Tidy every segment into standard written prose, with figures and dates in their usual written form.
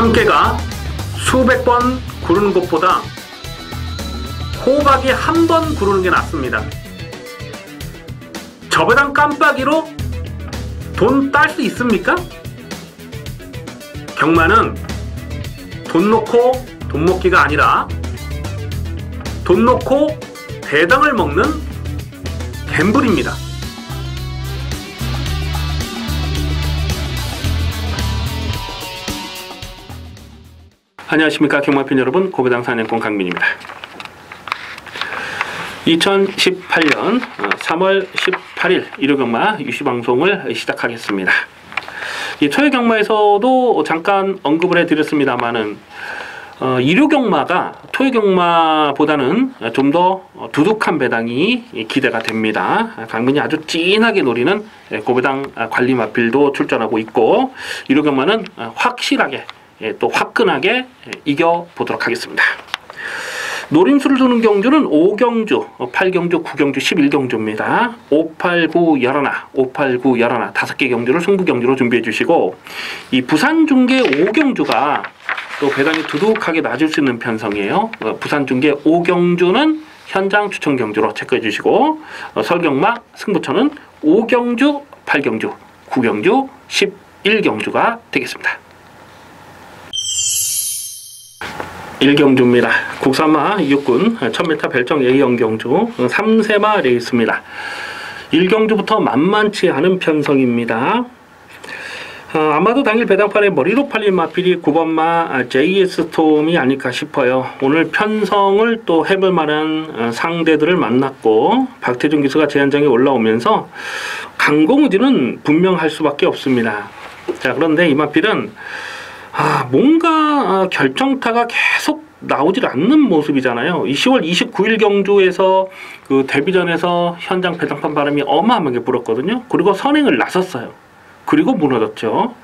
참깨가 수백 번 구르는 것보다 호박이 한 번 구르는 게 낫습니다. 저배당 깜빡이로 돈 딸 수 있습니까? 경마는 돈 놓고 돈 먹기가 아니라 돈 놓고 배당을 먹는 갬블입니다. 안녕하십니까, 경마팬 여러분, 고배당 사냥꾼 강민입니다. 2018년 3월 18일 일요경마 유시방송을 시작하겠습니다. 이 토요경마에서도 잠깐 언급을 해드렸습니다만은 일요경마가 토요경마보다는 좀 더 두둑한 배당이 기대가 됩니다. 강민이 아주 진하게 노리는 고배당 관리 마필도 출전하고 있고, 일요경마는 확실하게 또 화끈하게 이겨보도록 하겠습니다. 노림수를 두는 경주는 5경주, 8경주, 9경주, 11경주입니다. 5, 8, 9, 11, 5, 8, 9, 11 5개 경주를 승부경주로 준비해 주시고, 이 부산중계 5경주가 또 배당이 두둑하게 낮을 수 있는 편성이에요. 부산중계 5경주는 현장 추천 경주로 체크해 주시고, 설경마 승부처는 5경주, 8경주, 9경주, 11경주가 되겠습니다. 1경주입니다. 국산마 6군 1000m 별정 A형 경주 3세마 레이스입니다. 1경주부터 만만치 않은 편성입니다. 아마도 당일 배당판에 머리로 팔린 마필이 9번마 JS 스톰이 아닐까 싶어요. 오늘 편성을 또 해볼 만한 상대들을 만났고, 박태준 기수가 제한장에 올라오면서 강공우지는 분명할 수밖에 없습니다. 자, 그런데 이 마필은 뭔가 결정타가 계속 나오질 않는 모습이잖아요. 이 10월 29일 경주에서 그 데뷔전에서 현장 배당판 바람이 어마어마하게 불었거든요. 그리고 선행을 나섰어요. 그리고 무너졌죠.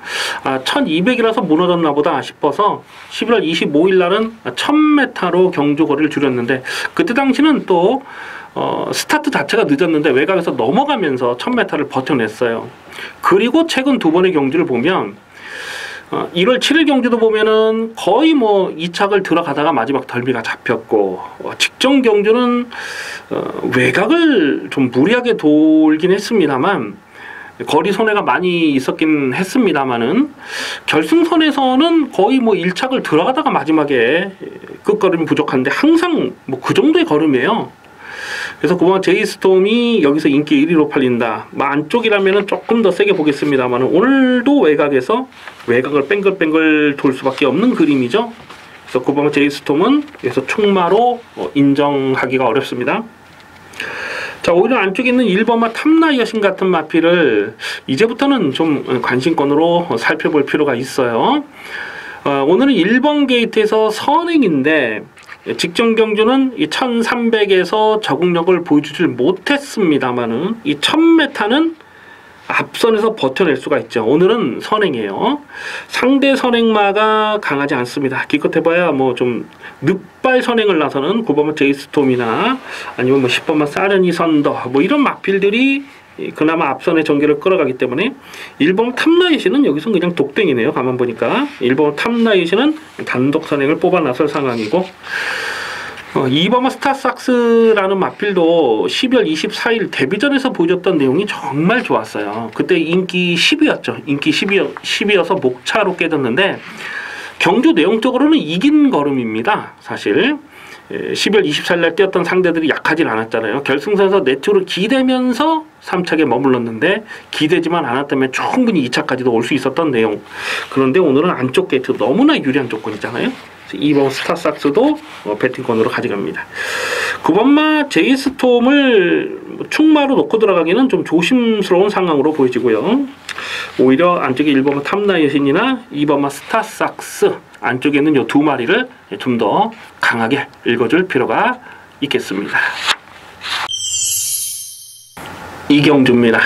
1200이라서 무너졌나 보다 싶어서 11월 25일 날은 1000m로 경주 거리를 줄였는데, 그때 당시는 또 스타트 자체가 늦었는데 외곽에서 넘어가면서 1000m를 버텨냈어요. 그리고 최근 두 번의 경주를 보면 1월 7일 경주도 보면은 거의 뭐 2착을 들어가다가 마지막 덜미가 잡혔고, 직전 경주는 외곽을 좀 무리하게 돌긴 했습니다만 거리 손해가 많이 있었긴 했습니다만은 결승선에서는 거의 뭐 1착을 들어가다가 마지막에 끝걸음이 부족한데 항상 뭐 그 정도의 걸음이에요. 그래서 9번 제이스톰이 여기서 인기 1위로 팔린다. 안쪽이라면 조금 더 세게 보겠습니다만 오늘도 외곽에서 외곽을 뺑글뺑글 돌 수밖에 없는 그림이죠. 그래서 9번 제이스톰은 여기서 충마로 인정하기가 어렵습니다. 자, 오히려 안쪽에 있는 1번마 탐나 여신 같은 마필을 이제부터는 좀 관심권으로 살펴볼 필요가 있어요. 오늘은 1번 게이트에서 선행인데, 직전 경주는 이 1300에서 적응력을 보여주질 못했습니다만은 이 1000m는 앞선에서 버텨낼 수가 있죠. 오늘은 선행이에요. 상대 선행마가 강하지 않습니다. 기껏 해봐야 뭐 좀 늑발 선행을 나서는 9번마 제이스톰이나 아니면 뭐 10번마 사르니 선더 뭐 이런 마필들이 그나마 앞선의 전개를 끌어가기 때문에 1번 탐나이시는 여기서 그냥 독땡이네요. 가만 보니까 1번 탐나이시는 단독 선행을 뽑아 나설 상황이고, 2번마 스타삭스라는 마필도 12월 24일 데뷔전에서 보여줬던 내용이 정말 좋았어요. 그때 인기 10위였죠. 인기 10위여서 목차로 깨졌는데 경주 내용적으로는 이긴 걸음입니다. 사실 12월 24일 날 뛰었던 상대들이 약하진 않았잖아요. 결승선에서 내추를 기대면서 3착에 머물렀는데 기대지만 않았다면 충분히 2차까지도 올 수 있었던 내용. 그런데 오늘은 안쪽 게이트 너무나 유리한 조건이잖아요. 2번 스타삭스도 배팅권으로 가져갑니다. 9번마 제이스톰을 충마로 놓고 들어가기는 좀 조심스러운 상황으로 보여지고요. 오히려 안쪽에 1번마 탐나 여신이나 2번마 스타삭스 안쪽에 있는 이 두 마리를 좀 더 강하게 읽어줄 필요가 있겠습니다. 이경주입니다.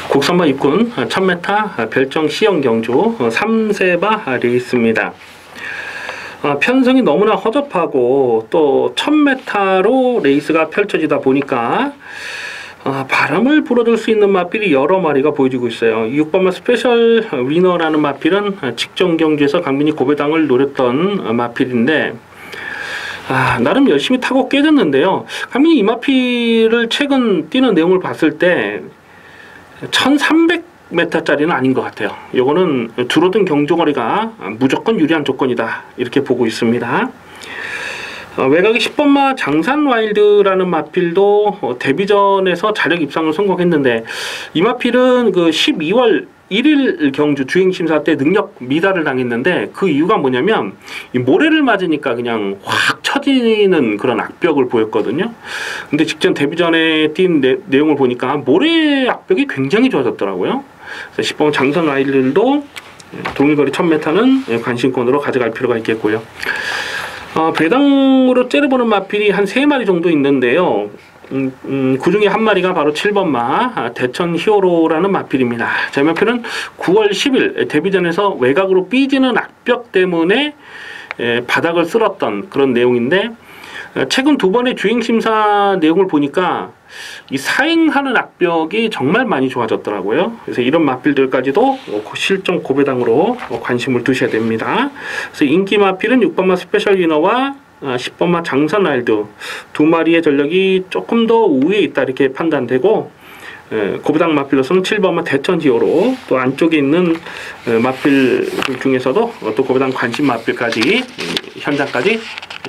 국선마 입군 1000m 별정 시형 경주 3세바 레이스입니다. 편성이 너무나 허접하고 또 1000m로 레이스가 펼쳐지다 보니까 바람을 불어줄 수 있는 마필이 여러 마리가 보여지고 있어요. 6번마 스페셜 위너라는 마필은 직전 경주에서 강민이 고배당을 노렸던 마필인데 나름 열심히 타고 깨졌는데요. 강민이 이 마필을 최근 뛰는 내용을 봤을 때 1300m짜리는 아닌 것 같아요. 이거는 줄어든 경주거리가 무조건 유리한 조건이다 이렇게 보고 있습니다. 외곽이 10번마 장산 와일드라는 마필도 데뷔전에서 자력 입상을 성공했는데 이 마필은 그 12월 1일 경주 주행심사 때 능력 미달을 당했는데 그 이유가 뭐냐면 이 모래를 맞으니까 그냥 확 처지는 그런 악벽을 보였거든요. 근데 직전 데뷔전에 뛴 내용을 보니까 모래 악벽이 굉장히 좋아졌더라고요. 그래서 10번 장산 와일드도 동일거리 1000m는 관심권으로 가져갈 필요가 있겠고요. 배당으로 째려보는 마필이 한 3마리 정도 있는데요. 그 중에 한 마리가 바로 7번마 대천 히어로라는 마필입니다. 이 마필은 9월 10일 데뷔전에서 외곽으로 삐지는 악벽 때문에 바닥을 쓸었던 그런 내용인데 최근 2번의 주행심사 내용을 보니까 이 사행하는 악벽이 정말 많이 좋아졌더라고요. 그래서 이런 마필들까지도 실전 고배당으로 관심을 두셔야 됩니다. 그래서 인기 마필은 6번마 스페셜 위너와 10번마 장산 와일드 2마리의 전력이 조금 더 우위에 있다 이렇게 판단되고 고배당 마필로서는 7번마 대천 히어로 또 안쪽에 있는 마필 중에서도 또 고배당 관심 마필까지 현장까지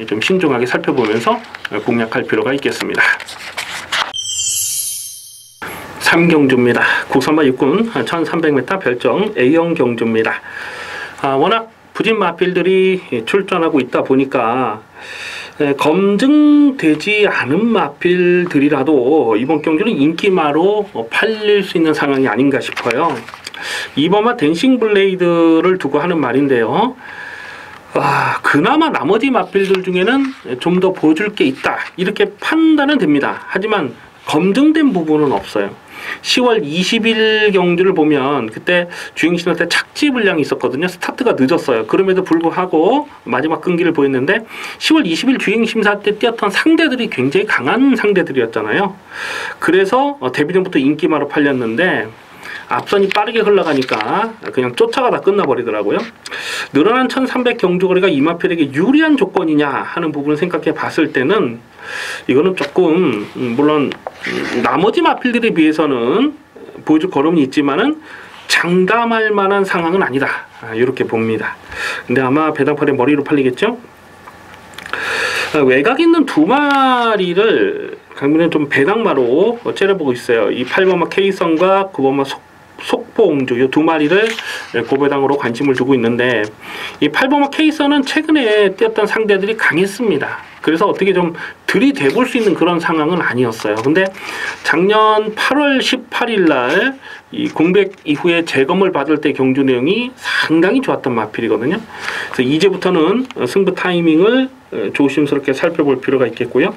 좀 신중하게 살펴보면서 공략할 필요가 있겠습니다. 3경주입니다. 국산마 육군 1300m 별정 A형 경주입니다. 워낙 부진 마필들이 출전하고 있다 보니까 검증되지 않은 마필들이라도 이번 경주는 인기마로 팔릴 수 있는 상황이 아닌가 싶어요. 2번마 댄싱 블레이드를 두고 하는 말인데요. 그나마 나머지 마필들 중에는 좀 더 보여줄 게 있다 이렇게 판단은 됩니다. 하지만 검증된 부분은 없어요. 10월 20일 경주를 보면 그때 주행신호 때 착지 불량이 있었거든요. 스타트가 늦었어요. 그럼에도 불구하고 마지막 끈기를 보였는데 10월 20일 주행심사 때 뛰었던 상대들이 굉장히 강한 상대들이었잖아요. 그래서 데뷔전부터 인기마로 팔렸는데 앞선이 빠르게 흘러가니까 그냥 쫓아가다 끝나버리더라고요. 늘어난 1300 경주거리가 이 마필에게 유리한 조건이냐 하는 부분을 생각해 봤을 때는 이거는 조금 물론 나머지 마필들에 비해서는 보여줄 걸음이 있지만은 장담할 만한 상황은 아니다 이렇게 봅니다. 근데 아마 배당팔의 머리로 팔리겠죠. 외곽 있는 2마리를 강민은 좀 배당마로 째려보고 있어요. 이 8번마 K선과 9번마 속보옹주 이 2마리를 고배당으로 관심을 두고 있는데 이 8번마 K선은 최근에 뛰었던 상대들이 강했습니다. 그래서 어떻게 좀 들이대볼 수 있는 그런 상황은 아니었어요. 근데 작년 8월 18일 날 이 공백 이후에 재검을 받을 때 경주 내용이 상당히 좋았던 마필이거든요. 그래서 이제부터는 승부 타이밍을 조심스럽게 살펴볼 필요가 있겠고요.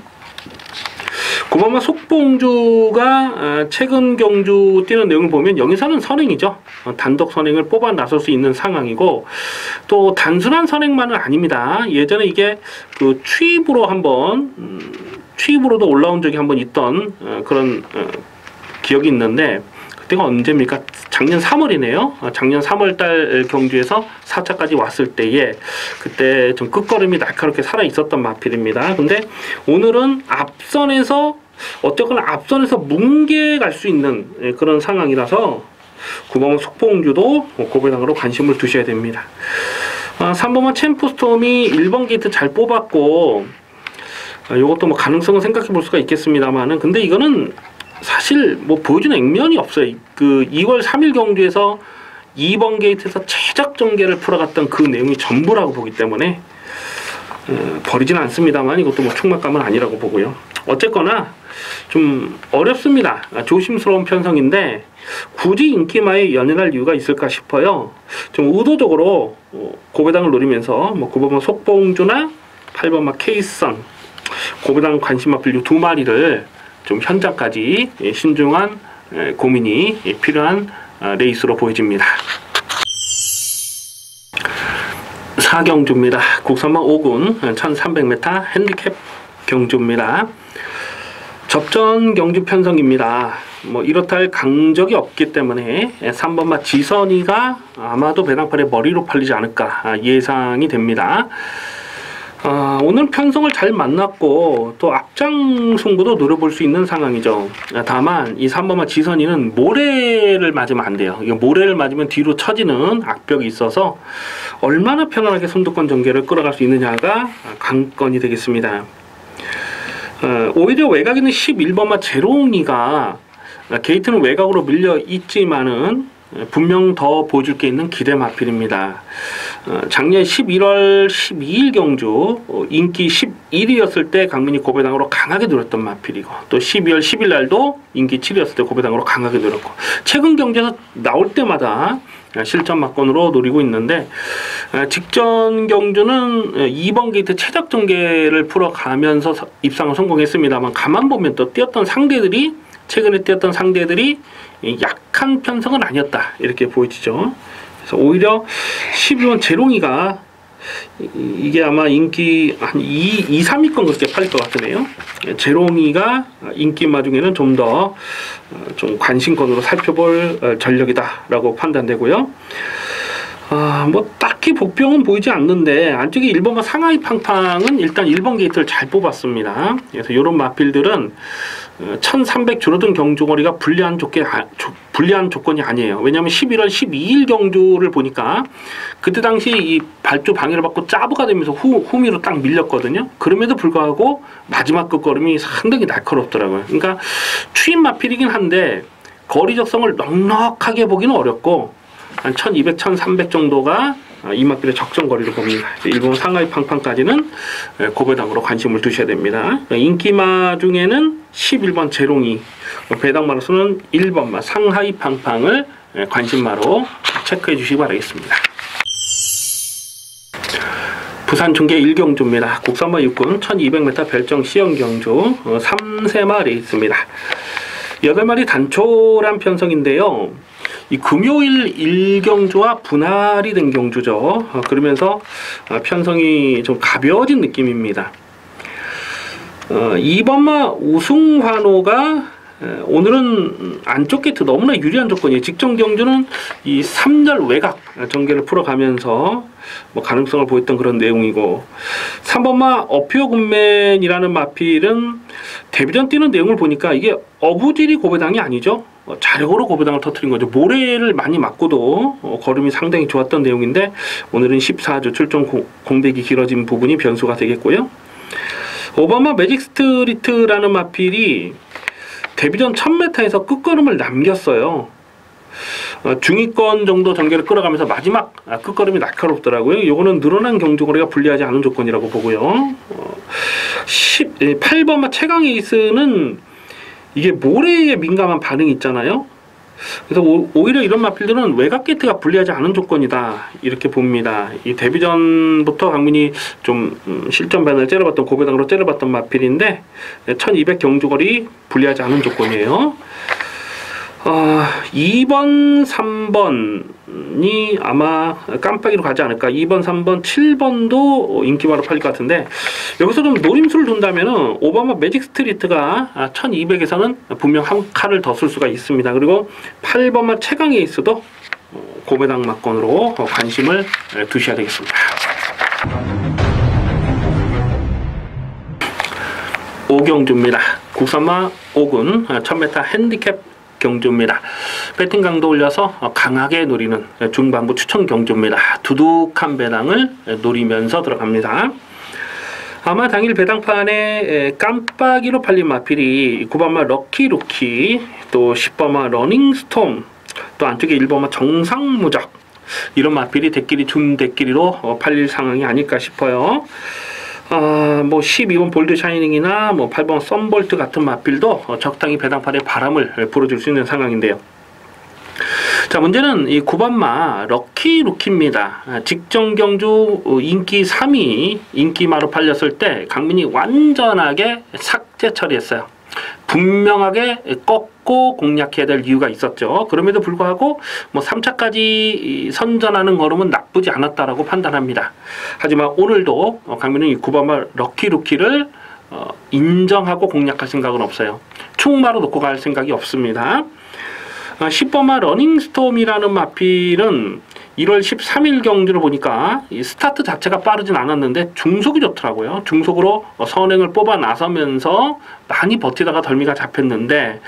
9번마 속보옹주가 최근 경주 뛰는 내용을 보면 여기서는 선행이죠. 단독 선행을 뽑아 나설 수 있는 상황이고 또 단순한 선행만은 아닙니다. 예전에 이게 그 추입으로 한번 추입으로도 올라온 적이 한번 있던 그런 기억이 있는데 그때가 언제입니까? 작년 3월이네요. 작년 3월달 경주에서 4차까지 왔을 때에 그때 좀 끝걸음이 날카롭게 살아 있었던 마필입니다. 근데 오늘은 앞선에서 어쨌거나 앞선에서 뭉개갈 수 있는 그런 상황이라서 9번마 속보옹주도 고배당으로 관심을 두셔야 됩니다. 3번마 챔프스톰이 1번 게이트 잘 뽑았고 이것도 뭐 가능성은 생각해 볼 수가 있겠습니다만은 근데 이거는 사실 뭐 보여주는 액면이 없어요. 그 2월 3일 경주에서 2번 게이트에서 최적 전개를 풀어갔던 그 내용이 전부라고 보기 때문에 버리지는 않습니다만 이것도 뭐 충막감은 아니라고 보고요. 어쨌거나 좀 어렵습니다. 조심스러운 편성인데 굳이 인기마에 연연할 이유가 있을까 싶어요. 좀 의도적으로 고배당을 노리면서 뭐 9번마 속보옹주나 8번마 K선 고배당 관심 마필 이 2마리를 좀 현장까지 신중한 고민이 필요한 레이스로 보여집니다. 4경주입니다. 국산마 5군 1300m 핸디캡 경주입니다. 접전 경주 편성입니다. 뭐 이렇다 할 강적이 없기 때문에 3번마 지선이가 아마도 배당판의 머리로 팔리지 않을까 예상이 됩니다. 오늘 편성을 잘 만났고 또 앞장 승부도 노려볼 수 있는 상황이죠. 다만 이 3번마 지선이는 모래를 맞으면 안 돼요. 이거 모래를 맞으면 뒤로 처지는 악벽이 있어서 얼마나 편안하게 선두권 전개를 끌어갈 수 있느냐가 관건이 되겠습니다. 오히려 외곽에는 11번마 제롱이가 게이트는 외곽으로 밀려 있지만은 분명 더 보여줄 게 있는 기대 마필입니다. 작년 11월 12일 경주 인기 11위였을 때 강민이 고배당으로 강하게 노렸던 마필이고, 또 12월 10일 날도 인기 7위였을 때 고배당으로 강하게 노렸고, 최근 경주에서 나올 때마다 실전 막건으로 노리고 있는데, 직전 경주는 2번 게이트 최적 전개를 풀어가면서 입상을 성공했습니다만, 가만 보면 또 뛰었던 상대들이, 최근에 뛰었던 상대들이 약한 편성은 아니었다 이렇게 보여지죠. 그래서 오히려 12번 제롱이가 이게 아마 인기 한 2, 3위권 그렇게 팔릴 것 같으네요. 제롱이가 인기마 중에는 좀 더 좀 관심권으로 살펴볼 전력이다라고 판단되고요. 뭐 딱히 복병은 보이지 않는데 안쪽에 1번과 상하이 팡팡은 일단 1번 게이트를 잘 뽑았습니다. 그래서 이런 마필들은 1300 줄어든 경주거리가 불리한 조건이 아니에요. 왜냐하면 11월 12일 경주를 보니까 그때 당시 이 발주 방해를 받고 짜부가 되면서 후미로 딱 밀렸거든요. 그럼에도 불구하고 마지막 끝걸음이 상당히 날카롭더라고요. 그러니까 추임 마필이긴 한데 거리 적성을 넉넉하게 보기는 어렵고 한 1200, 1300 정도가 이 마필의 적정거리로 봅니다. 일본 상하이 팡팡까지는 고배당으로 관심을 두셔야 됩니다. 인기마 중에는 11번 제롱이, 배당마로서는 1번마 상하이 팡팡을 관심마로 체크해 주시기 바라겠습니다. 부산 중계 1경주입니다. 국산마 육군 1200m 별정 시형 경주 3세마 레이스입니다. 8마리 단촐한 편성인데요. 이 금요일 1경주와 분할이 된 경주죠. 그러면서 편성이 좀 가벼워진 느낌입니다. 2번마 우승환호가 오늘은 안쪽 게이트 너무나 유리한 조건이에요. 직전 경주는 이 3열 외곽 전개를 풀어가면서 뭐 가능성을 보였던 그런 내용이고, 3번마 어퓨어 굿맨이라는 마필은 데뷔전 뛰는 내용을 보니까 이게 어부질이 고배당이 아니죠. 자력으로 고배당을 터뜨린 거죠. 모래를 많이 맞고도 걸음이 상당히 좋았던 내용인데, 오늘은 14주 출전 공백이 길어진 부분이 변수가 되겠고요. 5번마 매직 스트리트라는 마필이 데뷔전 1000m에서 끝걸음을 남겼어요. 중위권 정도 전개를 끌어가면서 마지막 끝걸음이 날카롭더라고요. 요거는 늘어난 경주거리가 불리하지 않은 조건이라고 보고요. 8번마 최강 에이스는 이게 모래에 민감한 반응이 있잖아요. 그래서 오히려 이런 마필들은 외곽 게이트가 불리하지 않은 조건이다 이렇게 봅니다. 이 데뷔전부터 강민이 좀 실전 반을 째려봤던, 고배당으로 째려봤던 마필인데 1200 경주거리 불리하지 않은 조건이에요. 2번, 3번이 아마 깜빡이로 가지 않을까. 2번, 3번, 7번도 인기마로 팔릴 것 같은데, 여기서 좀 노림수를 둔다면은 오바마 매직 스트리트가 1200에서는 분명 한 칼을 더 쓸 수가 있습니다. 그리고 8번마 최강 에이스도 고배당 막건으로 관심을 두셔야 되겠습니다. 5경주입니다. 국산마 5군 1000m 핸디캡 경주입니다. 배팅 강도 올려서 강하게 노리는 중반부 추천 경주입니다. 두둑한 배당을 노리면서 들어갑니다. 아마 당일 배당판에 깜빡이로 팔린 마필이 9번마 럭키 루키, 또 10번마 러닝 스톰, 또 안쪽에 1번마 정상무적, 이런 마필이 대끼리 준 대끼리로 팔릴 상황이 아닐까 싶어요. 뭐 12번 볼드 샤이닝이나 뭐 8번 썬볼트 같은 마필도 적당히 배당판에 바람을 불어줄 수 있는 상황인데요. 자, 문제는 이 9번마 럭키 루키입니다. 직전 경주 인기 3위 인기마로 팔렸을 때 강민이 완전하게 삭제 처리했어요. 분명하게 꺾고 공략해야 될 이유가 있었죠. 그럼에도 불구하고 뭐 3차까지 선전하는 걸음은 나쁘지 않았다라고 판단합니다. 하지만 오늘도 강민은 이 9번마 럭키 루키를 인정하고 공략할 생각은 없어요. 충마로 놓고 갈 생각이 없습니다. 10번마 러닝스톰이라는 마필은 1월 13일 경주를 보니까 이 스타트 자체가 빠르진 않았는데 중속이 좋더라고요. 중속으로 선행을 뽑아 나서면서 많이 버티다가 덜미가 잡혔는데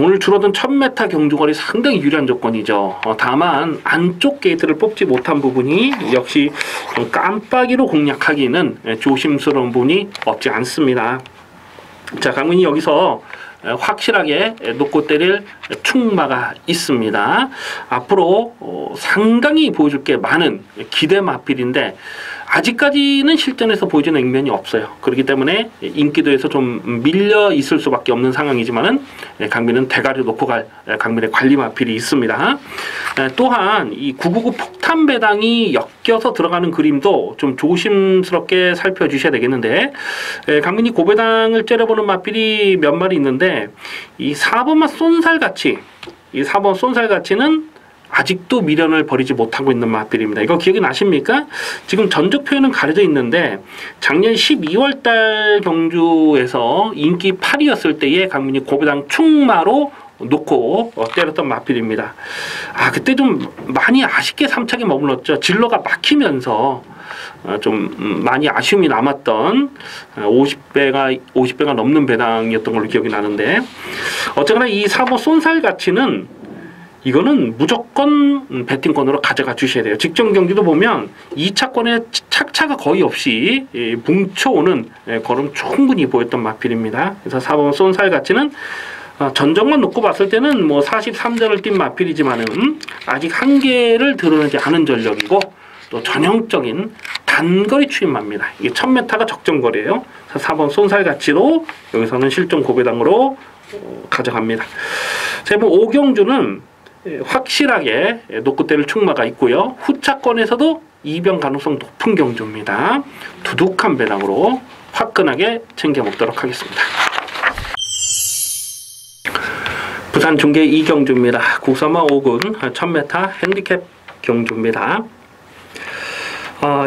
오늘 줄어든 1000m 경주거리 상당히 유리한 조건이죠. 다만 안쪽 게이트를 뽑지 못한 부분이 역시 좀 깜빡이로 공략하기는 조심스러운 부분이 없지 않습니다. 자, 강민이 여기서 확실하게 놓고 때릴 충마가 있습니다. 앞으로 상당히 보여줄 게 많은 기대 마필인데 아직까지는 실전에서 보여주는 액면이 없어요. 그렇기 때문에 인기도에서 좀 밀려 있을 수밖에 없는 상황이지만은 강민은 대가리 놓고 갈 강민의 관리 마필이 있습니다. 또한 이 999 폭탄 배당이 엮여서 들어가는 그림도 좀 조심스럽게 살펴주셔야 되겠는데 강민이 고배당을 째려보는 마필이 몇 마리 있는데 이 4번마 쏜살같이 이 4번 쏜살같이는 아직도 미련을 버리지 못하고 있는 마필입니다. 이거 기억이 나십니까? 지금 전적표에는 가려져 있는데 작년 12월달 경주에서 인기 8위였을 때에 강민이 고배당 충마로 놓고 때렸던 마필입니다. 그때 좀 많이 아쉽게 3착에 머물렀죠. 진로가 막히면서 좀 많이 아쉬움이 남았던 50배가 넘는 배당이었던 걸로 기억이 나는데 어쨌거나 이 4번 쏜살 가치는 이거는 무조건 배팅권으로 가져가 주셔야 돼요. 직전 경기도 보면 2차권에 착차가 거의 없이 뭉쳐오는 걸음 충분히 보였던 마필입니다. 그래서 4번 쏜살 가치는 전적만 놓고 봤을 때는 뭐 43전을 뛴 마필이지만은 아직 한계를 드러내지 않은 전력이고 또 전형적인 단거리 추임마입니다. 이게 1000m가 적정거리예요. 4번 쏜살 가치로 여기서는 실전 고배당으로 가져갑니다. 자, 뭐 5경주는 확실하게 놓고 때릴 충마가 있고요. 후차권에서도 이변 가능성 높은 경주입니다. 두둑한 배당으로 화끈하게 챙겨 먹도록 하겠습니다. 부산 중계 2경주입니다. 국사마 5군 1000m 핸디캡 경주입니다.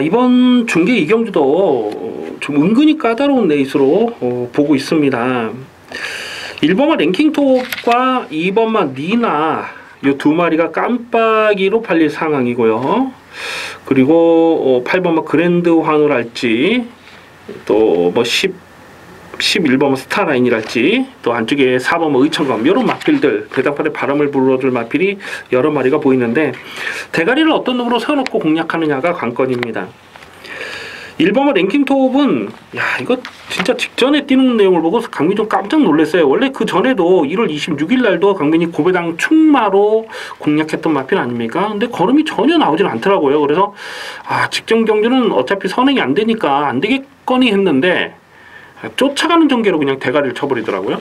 이번 중계 2경주도 좀 은근히 까다로운 레이스로 보고 있습니다. 1번마 랭킹톱과 2번마 니나 이 두 마리가 깜빡이로 팔릴 상황이고요. 그리고 8번마 그랜드 환호랄지 또 뭐 11번마 스타라인이랄지 또 안쪽에 4번마 의천검 이런 마필들 배당판에 바람을 불어줄 마필이 여러 마리가 보이는데 대가리를 어떤 놈으로 세워놓고 공략하느냐가 관건입니다. 1번마 랭킹톱은 이거 진짜 직전에 뛰는 내용을 보고 강민이 좀 깜짝 놀랐어요. 원래 그 전에도 1월 26일 날도 강민이 고배당 충마로 공략했던 마필 아닙니까? 근데 걸음이 전혀 나오질 않더라고요. 그래서 직전 경주는 어차피 선행이 안 되니까 안 되겠거니 했는데 쫓아가는 전개로 그냥 대가리를 쳐버리더라고요.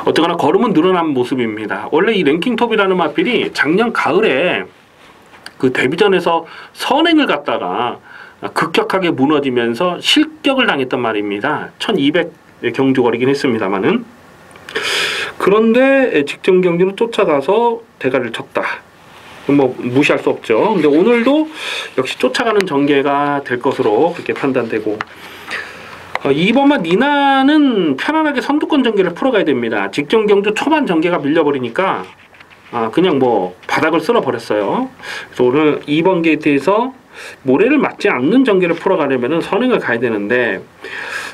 어쨌거나 걸음은 늘어난 모습입니다. 원래 이 랭킹톱이라는 마필이 작년 가을에 그 데뷔전에서 선행을 갔다가 급격하게 무너지면서 실격을 당했던 말입니다. 1200 경주거리긴 했습니다만은. 그런데 직전 경주로 쫓아가서 대가리를 쳤다. 뭐 무시할 수 없죠. 근데 오늘도 역시 쫓아가는 전개가 될 것으로 그렇게 판단되고 2번마 니나는 편안하게 선두권 전개를 풀어가야 됩니다. 직전 경주 초반 전개가 밀려버리니까 그냥 뭐 바닥을 쓸어버렸어요. 그래서 오늘 2번 게이트에서 모래를 맞지 않는 전개를 풀어가려면 선행을 가야 되는데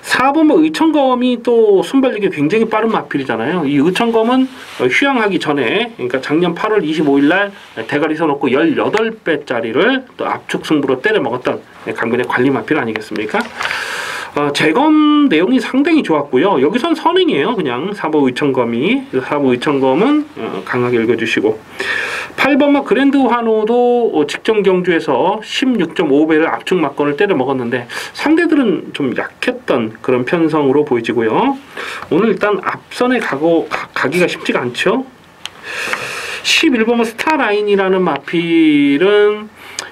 4번마 의천검이 또 순발력이 굉장히 빠른 마필이잖아요. 이 의천검은 휴양하기 전에 그러니까 작년 8월 25일 날 대가리 서놓고 18배짜리를 또 압축 승부로 때려 먹었던 강민의 관리 마필 아니겠습니까? 재검 내용이 상당히 좋았고요. 여기선 선행이에요. 그냥 4번 의천검이. 4번 의천검은 강하게 읽어주시고 8번마 그랜드 환호도 직전 경주에서 16.5배를 압축 막건을 때려 먹었는데 상대들은 좀 약했던 그런 편성으로 보이지고요. 오늘 일단 앞선에 가기가 쉽지가 않죠. 11번마 스타라인이라는 마필은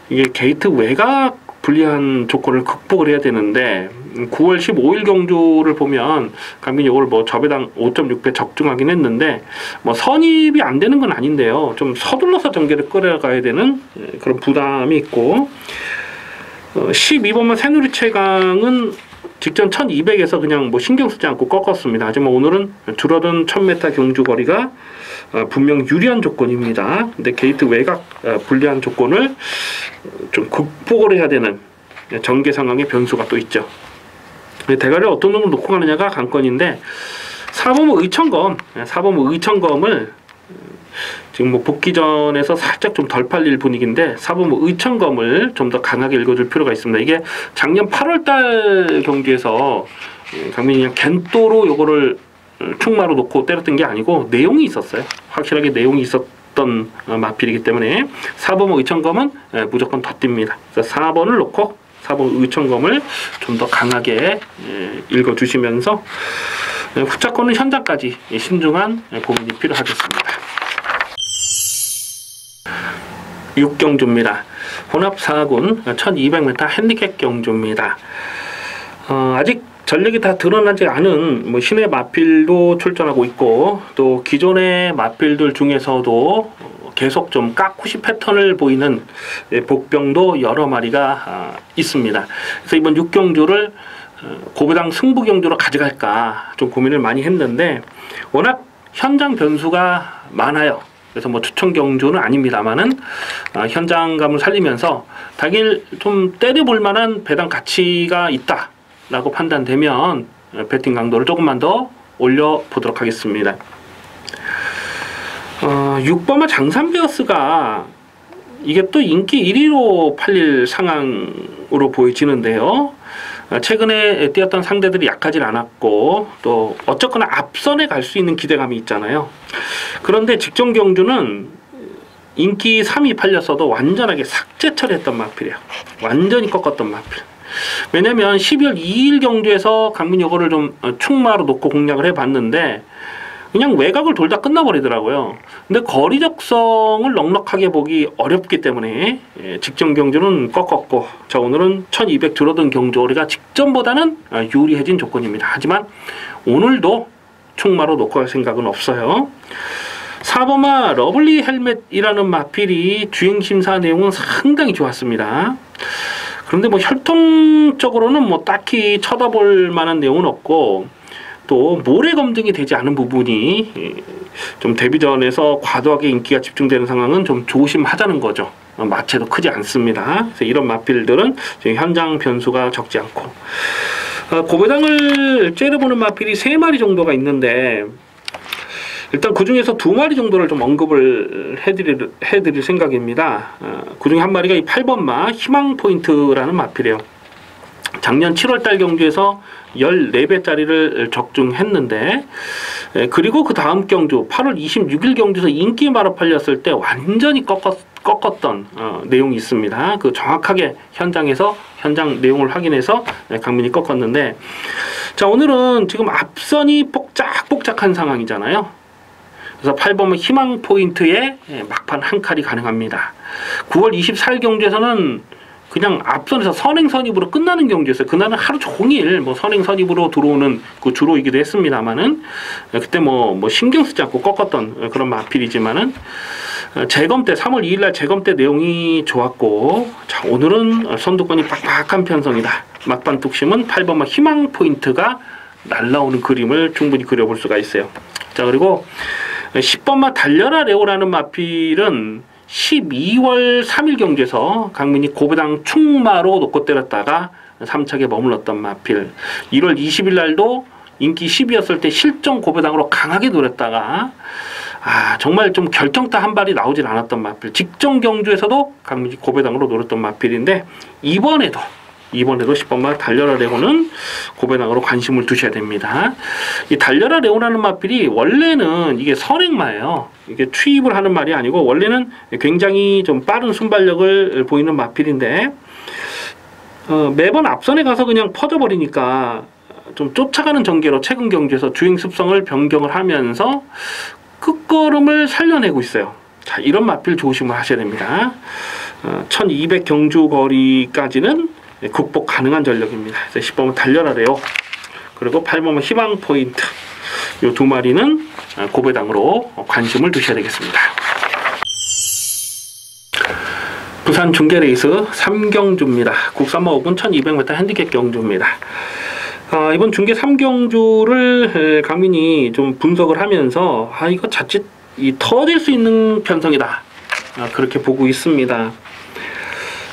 이게 게이트 외곽 불리한 조건을 극복을 해야 되는데 9월 15일 경주를 보면 강민이 이걸 뭐 저배당 5.6배 적중하긴 했는데 뭐 선입이 안 되는 건 아닌데요. 좀 서둘러서 전개를 끌어가야 되는 그런 부담이 있고 12번만 새누리 최강은 직전 1200에서 그냥 뭐 신경 쓰지 않고 꺾었습니다. 하지만 오늘은 줄어든 1000m 경주 거리가 분명 유리한 조건입니다. 근데 게이트 외곽 불리한 조건을 좀 극복을 해야 되는 전개 상황의 변수가 또 있죠. 대가리를 어떤 놈을 놓고 가느냐가 관건인데, 사범 의천검을 지금 뭐 복귀전에서 살짝 좀 덜 팔릴 분위기인데, 사범 의천검을 좀 더 강하게 읽어줄 필요가 있습니다. 이게 작년 8월달 경기에서 강민이 그냥 겐또로 요거를 충마로 놓고 때렸던 게 아니고 내용이 있었어요. 확실하게 내용이 있었던 마필이기 때문에 4번 의천검은 무조건 더 뜁니다. 그래서 4번을 놓고 4번 의천검을 좀 더 강하게 읽어주시면서 후차권은 현장까지 신중한 고민이 필요하겠습니다. 6경주입니다. 혼합 4군 1200m 핸디캡 경주입니다. 아직 전력이 다 드러나지 않은 뭐 신의 마필도 출전하고 있고, 또 기존의 마필들 중에서도 계속 좀 까쿠시 패턴을 보이는 복병도 여러 마리가 있습니다. 그래서 이번 6경주를 고배당 승부 경주로 가져갈까 좀 고민을 많이 했는데, 워낙 현장 변수가 많아요. 그래서 뭐 추천 경주는 아닙니다만은 현장감을 살리면서 당일 좀 때려볼 만한 배당 가치가 있다 라고 판단되면 배팅 강도를 조금만 더 올려보도록 하겠습니다. 6번마 장산베어스가 이게 또 인기 1위로 팔릴 상황으로 보여지는데요. 최근에 뛰었던 상대들이 약하진 않았고, 또 어쨌거나 앞선에 갈 수 있는 기대감이 있잖아요. 그런데 직전 경주는 인기 3위 팔렸어도 완전하게 삭제 처리했던 마필이에요. 완전히 꺾었던 마필. 왜냐면 12월 2일 경주에서 강민 요거를 좀 충마로 놓고 공략을 해봤는데 그냥 외곽을 돌다 끝나버리더라고요. 근데 거리 적성을 넉넉하게 보기 어렵기 때문에 직전 경주는 꺾었고, 자 오늘은 1200 줄어든 경주 거리가 직전보다는 유리해진 조건입니다. 하지만 오늘도 충마로 놓고 갈 생각은 없어요. 4번마 러블리 헬멧이라는 마필이 주행심사 내용은 상당히 좋았습니다. 그런데 뭐 혈통적으로는 뭐 딱히 쳐다볼 만한 내용은 없고, 또 모래 검증이 되지 않은 부분이 좀 데뷔전에서 과도하게 인기가 집중되는 상황은 좀 조심하자는 거죠. 마체도 크지 않습니다. 그래서 이런 마필들은 지금 현장 변수가 적지 않고, 고배당을 째려보는 마필이 3마리 정도가 있는데, 일단 그 중에서 2마리 정도를 좀 언급을 해드릴 생각입니다. 그 중에 한 마리가 이 8번마 희망포인트라는 마필이에요. 작년 7월달 경주에서 14배짜리를 적중했는데, 그리고 그 다음 경주 8월 26일 경주에서 인기 마로 팔렸을 때 완전히 꺾었던 내용이 있습니다. 그 정확하게 현장에서 현장 내용을 확인해서 강민이 꺾었는데, 자 오늘은 지금 앞선이 뽁짝뽁짝한 상황이잖아요. 그래서 8번은 희망 포인트에 막판 한 칼이 가능합니다. 9월 24일 경주에서는 그냥 앞선에서 선행선입으로 끝나는 경주였어요. 그날은 하루 종일 뭐 선행선입으로 들어오는 그 주로이기도 했습니다만은, 그때 뭐 신경 쓰지 않고 꺾었던 그런 마필이지만은, 재검 때 3월 2일날 재검 때 내용이 좋았고, 자 오늘은 선두권이 빡빡한 편성이다. 막판 뚝심은 8번마 희망 포인트가 날라오는 그림을 충분히 그려볼 수가 있어요. 자 그리고 10번마 달려라 레오라는 마필은 12월 3일 경주에서 강민이 고배당 충마로 놓고 때렸다가 3착에 머물렀던 마필. 1월 20일 날도 인기 10위였을 때 실전 고배당으로 강하게 노렸다가 정말 좀 결정타 한 발이 나오질 않았던 마필. 직전 경주에서도 강민이 고배당으로 노렸던 마필인데, 이번에도 10번마 달려라 레오는 고배당으로 관심을 두셔야 됩니다. 이 달려라 레오라는 마필이 원래는 이게 선행마예요. 이게 투입을 하는 말이 아니고 원래는 굉장히 좀 빠른 순발력을 보이는 마필인데, 매번 앞선에 가서 그냥 퍼져버리니까 좀 쫓아가는 전개로 최근 경주에서 주행 습성을 변경을 하면서 끝걸음을 살려내고 있어요. 자 이런 마필 조심을 하셔야 됩니다. 1200 경주 거리까지는 극복 가능한 전력입니다. 10번은 달려라래요. 그리고 8번은 희망 포인트. 이 2마리는 고배당으로 관심을 두셔야 되겠습니다. 부산 중계레이스 3경주입니다. 국산마 5군 1200m 핸디캡 경주입니다. 이번 중계 3경주를 강민이 좀 분석을 하면서 이거 자칫 터질 수 있는 편성이다, 그렇게 보고 있습니다.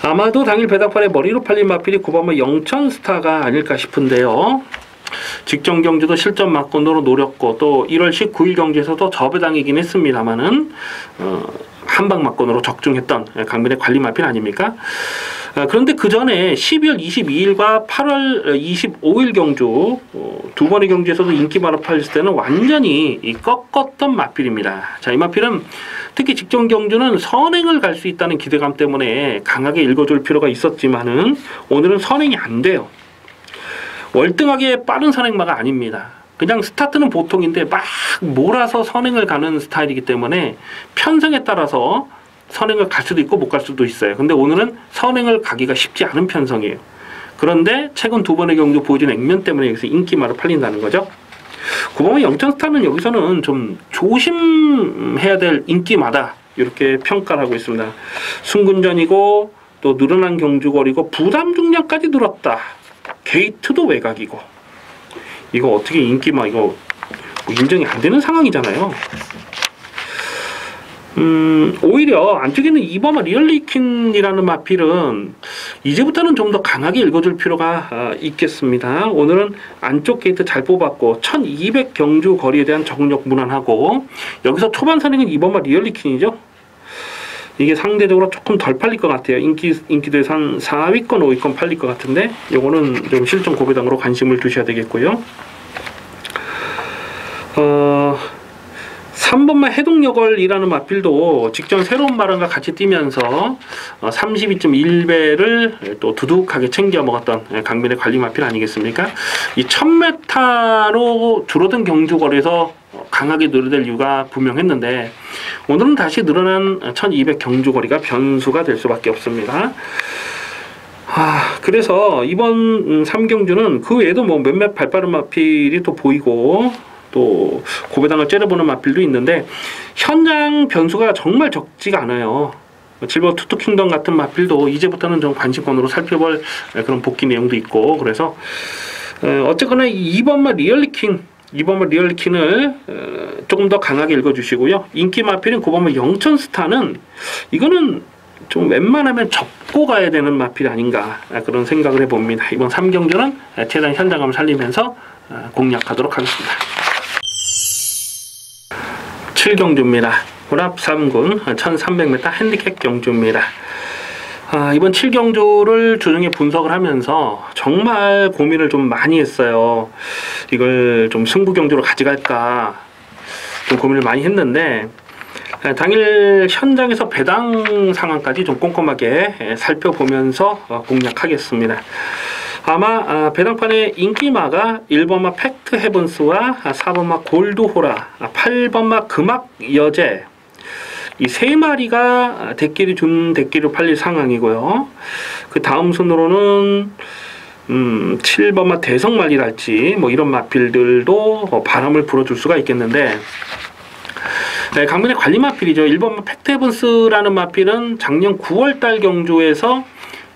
아마도 당일 배당판에 머리로 팔린 마필이 9번마 영천스타가 아닐까 싶은데요. 직전 경주도 실전 막권으로 노렸고 또 1월 19일 경주에서도 저배당이긴 했습니다만은 한방 막권으로 적중했던 강민의 관리 마필 아닙니까? 그런데 그 전에 12월 22일과 8월 25일 경주 두 번의 경주에서도 인기마로 팔렸을 때는 완전히 꺾었던 마필입니다. 자, 이 마필은 특히 직전 경주는 선행을 갈 수 있다는 기대감 때문에 강하게 읽어줄 필요가 있었지만은 오늘은 선행이 안 돼요. 월등하게 빠른 선행마가 아닙니다. 그냥 스타트는 보통인데 막 몰아서 선행을 가는 스타일이기 때문에 편성에 따라서 선행을 갈 수도 있고 못 갈 수도 있어요. 근데 오늘은 선행을 가기가 쉽지 않은 편성이에요. 그런데 최근 두 번의 경주 보여준 액면 때문에 여기서 인기마로 팔린다는 거죠. 9번의 영천스타는 여기서는 좀 조심해야 될 인기마다 이렇게 평가를 하고 있습니다. 승군전이고 또 늘어난 경주거리고 부담 중량까지 늘었다. 게이트도 외곽이고 이거 어떻게 인기마 이거 인정이 안 되는 상황이잖아요. 오히려 안쪽에 있는 2번마 리얼리퀸이라는 마필은 이제부터는 좀 더 강하게 읽어줄 필요가 있겠습니다. 오늘은 안쪽 게이트 잘 뽑았고 1200 경주 거리에 대한 적응력 무난하고 여기서 초반 선행은 2번마 리얼리퀸이죠. 이게 상대적으로 조금 덜 팔릴 것 같아요. 인기도에서 한 4위권 5위권 팔릴 것 같은데 요거는 좀 실전 고배당으로 관심을 두셔야 되겠고요. 3번마 해동여걸이라는 마필도 직전 새로운 마랑과 같이 뛰면서 32.1배를 또 두둑하게 챙겨 먹었던 강민의 관리 마필 아니겠습니까? 이 1000m로 줄어든 경주거리에서 강하게 늘어날 이유가 분명했는데 오늘은 다시 늘어난 1200 경주거리가 변수가 될 수밖에 없습니다. 그래서 이번 3경주는 그 외에도 뭐 몇몇 발빠른 마필이 또 보이고 또 고배당을 째려보는 마필도 있는데 현장 변수가 정말 적지가 않아요. 7번 투투킹덤 같은 마필도 이제부터는 좀 관심권으로 살펴볼 그런 복귀 내용도 있고 그래서 어쨌거나 2번마 리얼리퀸을 조금 더 강하게 읽어주시고요. 인기 마필인 9번마 영천스타는 이거는 좀 웬만하면 접고 가야 되는 마필 아닌가 그런 생각을 해봅니다. 이번 3경주는 최대한 현장감을 살리면서 공략하도록 하겠습니다. 7경주입니다. 혼합 3군 1300m 핸디캡 경주입니다. 이번 7경주를 주중에 분석을 하면서 정말 고민을 좀 많이 했어요. 이걸 좀 승부 경주로 가져갈까 좀 고민을 많이 했는데 당일 현장에서 배당 상황까지 좀 꼼꼼하게 살펴보면서 공략하겠습니다. 아마 배당판의 인기마가 1번마 팩트 헤븐스와 4번마 골드호라, 8번마 금악 여제 이 세 마리가 대끼리 준 대끼리로 팔릴 상황이고요. 그 다음 순으로는 7번마 대성말이랄지 뭐 이런 마필들도 바람을 불어줄 수가 있겠는데 강민의 관리 마필이죠. 1번마 팩트 헤븐스라는 마필은 작년 9월달 경주에서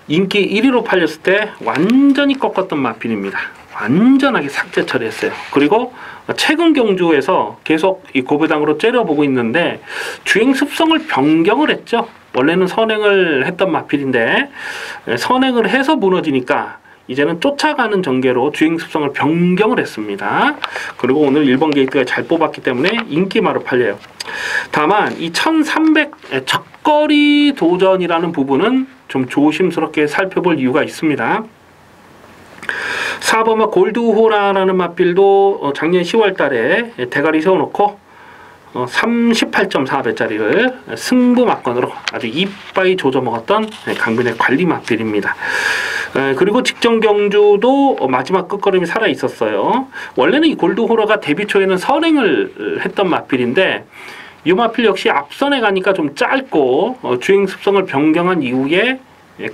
인기 1위로 팔렸을 때 완전히 꺾었던 마필입니다. 완전하게 삭제 처리했어요. 그리고 최근 경주에서 계속 이 고배당으로 째려보고 있는데 주행 습성을 변경을 했죠. 원래는 선행을 했던 마필인데 선행을 해서 무너지니까 이제는 쫓아가는 전개로 주행 습성을 변경을 했습니다. 그리고 오늘 1번 게이트가 잘 뽑았기 때문에 인기마로 팔려요. 다만 이 1300 첫거리 도전이라는 부분은 좀 조심스럽게 살펴볼 이유가 있습니다. 4번마 골드호라라는 마필도 작년 10월 달에 대가리 세워놓고 38.4배짜리를 승부 막건으로 아주 이빠이 조져먹었던 강민의 관리 마필입니다. 그리고 직전 경주도 마지막 끝걸음이 살아있었어요. 원래는 이 골드호라가 데뷔 초에는 선행을 했던 마필인데 이 마필 역시 앞선에 가니까 좀 짧고 주행 습성을 변경한 이후에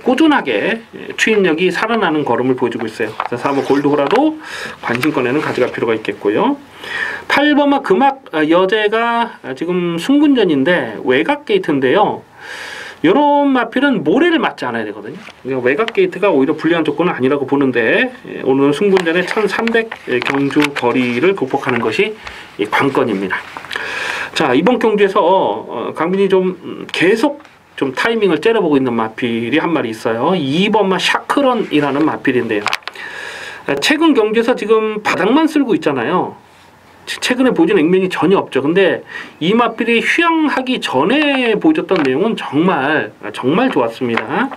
꾸준하게 추임력이 살아나는 걸음을 보여주고 있어요. 그래서 4번 골드호라도 관심권에는 가져갈 필요가 있겠고요. 8번마 금악 여제가 지금 승군전인데 외곽 게이트인데요. 이런 마필은 모래를 맞지 않아야 되거든요. 그러니까 외곽 게이트가 오히려 불리한 조건은 아니라고 보는데 오늘은 승분전의 1300 경주 거리를 극복하는 것이 관건입니다. 자, 이번 경주에서 강민이 좀 계속 좀 타이밍을 째려보고 있는 마필이 한 마리 있어요. 2번마 샤크런이라는 마필인데요. 최근 경주에서 지금 바닥만 쓸고 있잖아요. 최근에 보여준 액면이 전혀 없죠. 근데 이 마필이 휴양하기 전에 보여줬던 내용은 정말 좋았습니다.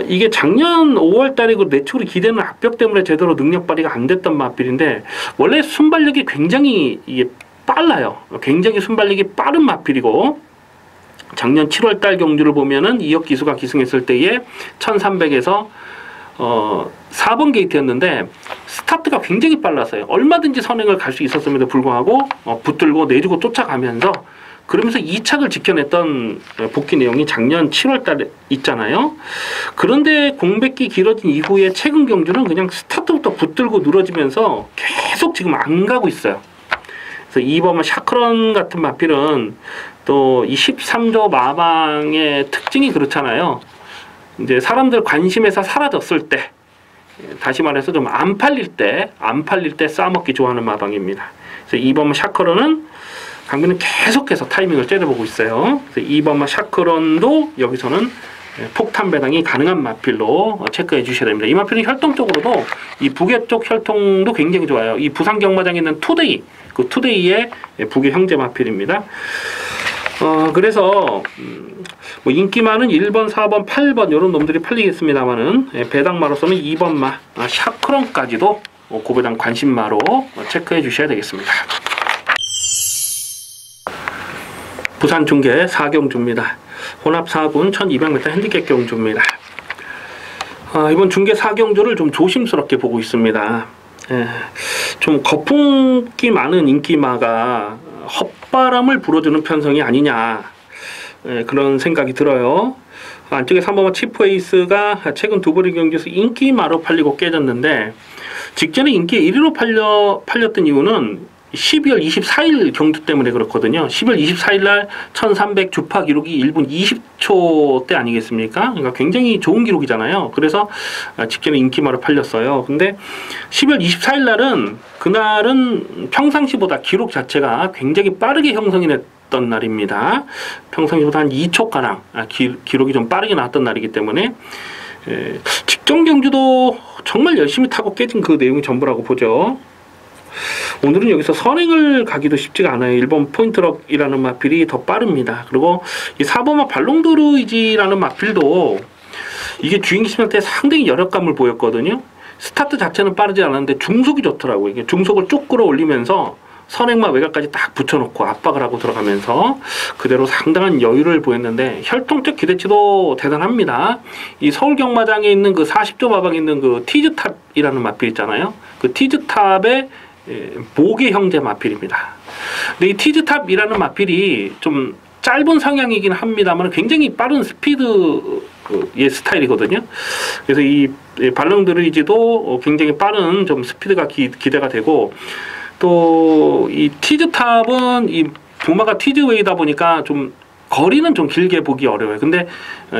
이게 작년 5월 달에 그 내추럴이 기대는 압력 때문에 제대로 능력 발휘가 안 됐던 마필인데 원래 순발력이 굉장히 이게 빨라요. 굉장히 순발력이 빠른 마필이고 작년 7월 달 경주를 보면은 2억 기수가 기승했을 때에 1300에서 4번 게이트였는데 스타트가 굉장히 빨랐어요. 얼마든지 선행을 갈 수 있었음에도 불구하고 붙들고 내주고 쫓아가면서 그러면서 2착을 지켜냈던 복귀 내용이 작년 7월 달에 있잖아요. 그런데 공백기 길어진 이후에 최근 경주는 그냥 스타트부터 붙들고 늘어지면서 계속 지금 안 가고 있어요. 그래서 2번은 샤크런 같은 마필은 또 이 13조 마방의 특징이 그렇잖아요. 이제 사람들 관심에서 사라졌을 때, 다시 말해서 좀 안 팔릴 때 싸먹기 좋아하는 마방입니다. 그래서 2번마 샤크런은 강민은 계속해서 타이밍을 째려보고 있어요. 그래서 2번마 샤크런도 여기서는 폭탄 배당이 가능한 마필로 체크해 주셔야 됩니다. 이 마필은 혈통적으로도 이 북해 쪽 혈통도 굉장히 좋아요. 이 부산 경마장에 있는 투데이, 그 투데이의 북해 형제 마필입니다. 그래서 뭐 인기 많은 1번, 4번, 8번 이런 놈들이 팔리겠습니다만은 배당마로서는 2번마 샤크론까지도 고배당 관심마로 체크해 주셔야 되겠습니다. 부산 중계 4경주입니다. 혼합 4군 1200m 핸디캡 경주입니다. 이번 중계 4경주를 좀 조심스럽게 보고 있습니다. 좀 거품기 많은 인기마가 헛바람을 불어주는 편성이 아니냐, 그런 생각이 들어요. 안쪽에 3번마 치프에이스가 최근 두 번의 경기에서 인기마로 팔리고 깨졌는데 직전에 인기 1위로 팔렸던 이유는 12월 24일 경주 때문에 그렇거든요. 12월 24일 날 1300 주파 기록이 1분 20초 때 아니겠습니까? 그러니까 굉장히 좋은 기록이잖아요. 그래서 직전에 인기마로 팔렸어요. 근데 12월 24일 날은 그날은 평상시보다 기록 자체가 굉장히 빠르게 형성이 됐던 날입니다. 평상시보다 한 2초가량 기록이 좀 빠르게 나왔던 날이기 때문에 직전 경주도 정말 열심히 타고 깨진 그 내용이 전부라고 보죠. 오늘은 여기서 선행을 가기도 쉽지가 않아요. 1번 포인트럭이라는 마필이 더 빠릅니다. 그리고 이 4번마 발롱드루이지라는 마필도 이게 주행 시절 때 상당히 여력감을 보였거든요. 스타트 자체는 빠르지 않았는데 중속이 좋더라고요. 이게 중속을 쭉 끌어올리면서 선행마 외곽까지 딱 붙여놓고 압박을 하고 들어가면서 그대로 상당한 여유를 보였는데 혈통적 기대치도 대단합니다. 이 서울 경마장에 있는 그 40조 마방에 있는 그 티즈탑이라는 마필 있잖아요. 그 티즈탑의 보계 형제 마필입니다. 근데 이 티즈탑이라는 마필이 좀 짧은 성향이긴 합니다만 굉장히 빠른 스피드의 스타일이거든요. 그래서 이 발롱드루이지도 굉장히 빠른 좀 스피드가 기대가 되고 또 이 티즈탑은 이 부마가 티즈웨이다 보니까 좀 거리는 좀 길게 보기 어려워요. 근데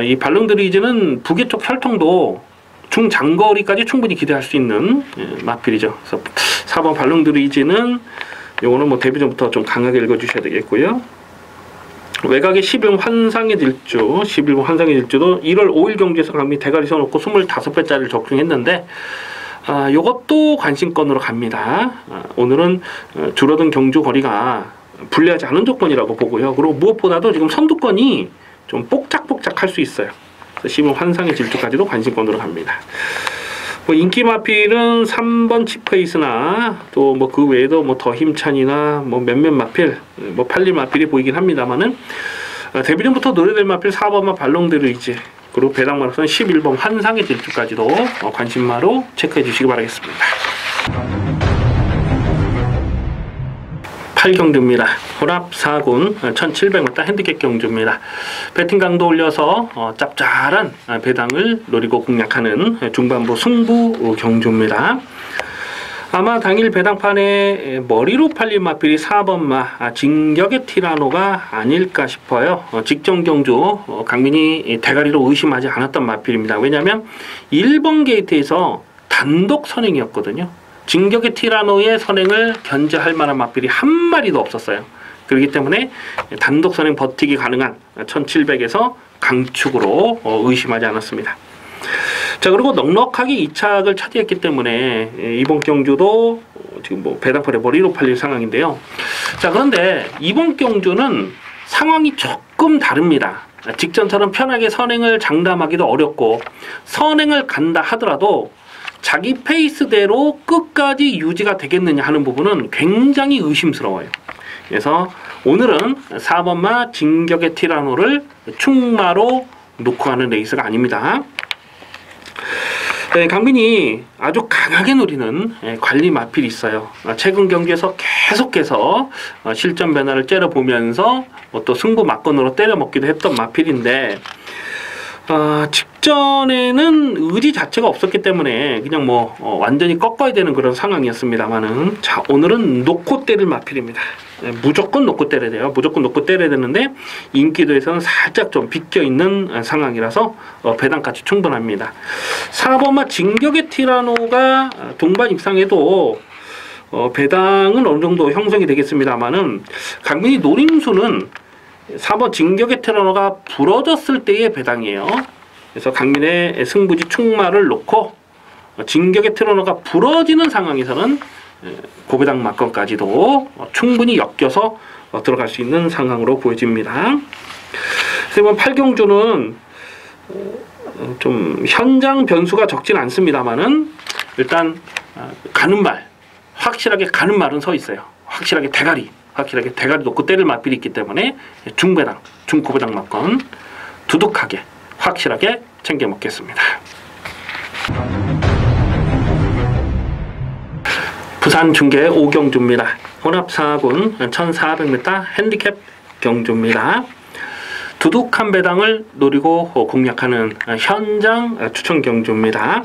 이 발롱드루이지는 북의 쪽 혈통도 중장거리까지 충분히 기대할 수 있는 마필이죠. 그래서 4번 발롱드루이지는 요거는 뭐 데뷔 전부터 좀 강하게 읽어주셔야 되겠고요. 외곽의 11번 환상의 질주, 11번 환상의 질주도 1월 5일 경주에서 강미 대가리 세워놓고 25배짜리를 적중했는데 요것도 관심권으로 갑니다. 오늘은 줄어든 경주 거리가 불리하지 않은 조건이라고 보고요. 그리고 무엇보다도 지금 선두권이 좀 뽁짝뽁짝 할 수 있어요. 10번 환상의 질주까지도 관심권으로 갑니다. 뭐 인기 마필은 3번 치프에이스나 또 뭐 그 외에도 뭐 더 힘찬이나 뭐 몇몇 마필, 뭐 팔릴 마필이 보이긴 합니다만은 데뷔전부터 노래될 마필 4번마 발롱드루이지 그리고 배당마로서는 11번 환상의 질주까지도 관심마로 체크해 주시기 바라겠습니다. 8경주입니다. 혼합 4군 1700m 핸디캡 경주입니다. 배팅 강도 올려서 짭짤한 배당을 노리고 공략하는 중반부 승부 경주입니다. 아마 당일 배당판에 머리로 팔린 마필이 4번마 진격의 티라노가 아닐까 싶어요. 직전 경주 강민이 대가리로 의심하지 않았던 마필입니다. 왜냐하면 1번 게이트에서 단독 선행이었거든요. 진격의 티라노의 선행을 견제할 만한 마필이 한 마리도 없었어요. 그렇기 때문에 단독 선행 버티기 가능한 1700에서 강축으로 의심하지 않았습니다. 자, 그리고 넉넉하게 2착을 차지했기 때문에 이번 경주도 지금 뭐 배당판에 머리로 팔릴 상황인데요. 자, 그런데 이번 경주는 상황이 조금 다릅니다. 직전처럼 편하게 선행을 장담하기도 어렵고, 선행을 간다 하더라도 자기 페이스대로 끝까지 유지가 되겠느냐 하는 부분은 굉장히 의심스러워요. 그래서 오늘은 4번마 진격의 티라노를 충마로 놓고 가는 레이스가 아닙니다. 네, 강민이 아주 강하게 노리는 관리 마필이 있어요. 최근 경기에서 계속해서 실전 변화를 째려보면서 또 승부 막건으로 때려먹기도 했던 마필인데, 직전에는 의지 자체가 없었기 때문에 그냥 뭐 완전히 꺾어야 되는 그런 상황이었습니다만은, 자, 오늘은 놓고 때릴 마필입니다. 무조건 놓고 때려야 돼요. 무조건 놓고 때려야 되는데 인기도에서는 살짝 좀 비껴있는 상황이라서 배당까지 충분합니다. 4번마 진격의 티라노가 동반 입상해도 배당은 어느 정도 형성이 되겠습니다만은, 강민이 노림수는 4번 진격의 티라노가 부러졌을 때의 배당이에요. 그래서 강민의 승부지 충마를 놓고 진격의 티라노가 부러지는 상황에서는 고배당 막건까지도 충분히 엮여서 들어갈 수 있는 상황으로 보여집니다. 이번 8경주는 좀 현장 변수가 적진 않습니다만은, 일단 가는 말, 확실하게 가는 말은 서 있어요. 확실하게 대가리 놓고 때릴 마필이 있기 때문에 중배당, 중고배당 막건 두둑하게 확실하게 챙겨 먹겠습니다. 부산 중계 5경주입니다. 혼합 4군 1400m 핸디캡 경주입니다. 두둑한 배당을 노리고 공략하는 현장 추천 경주입니다.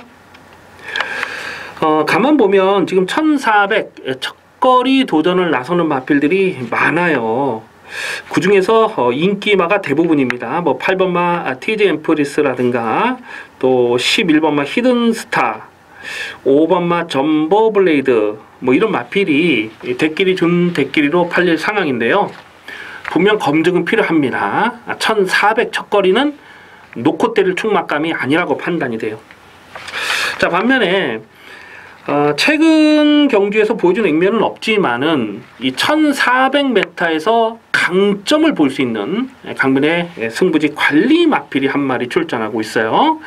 가만 보면 지금 1400 첫거리 도전을 나서는 마필들이 많아요. 그 중에서 인기마가 대부분입니다. 뭐 8번마 TJ 엠프리스라든가, 또 11번마 히든스타, 5번마 점버블레이드, 뭐 이런 마필이 대끼리 준 대끼리로 팔릴 상황인데요. 분명 검증은 필요합니다. 1400 첫거리는 놓고 때릴 충막감이 아니라고 판단이 돼요. 자, 반면에 최근 경주에서 보여준 액면은 없지만은 이 1400m에서 강점을 볼 수 있는 강민의 승부지 관리 마필이 한 마리 출전하고 있어요.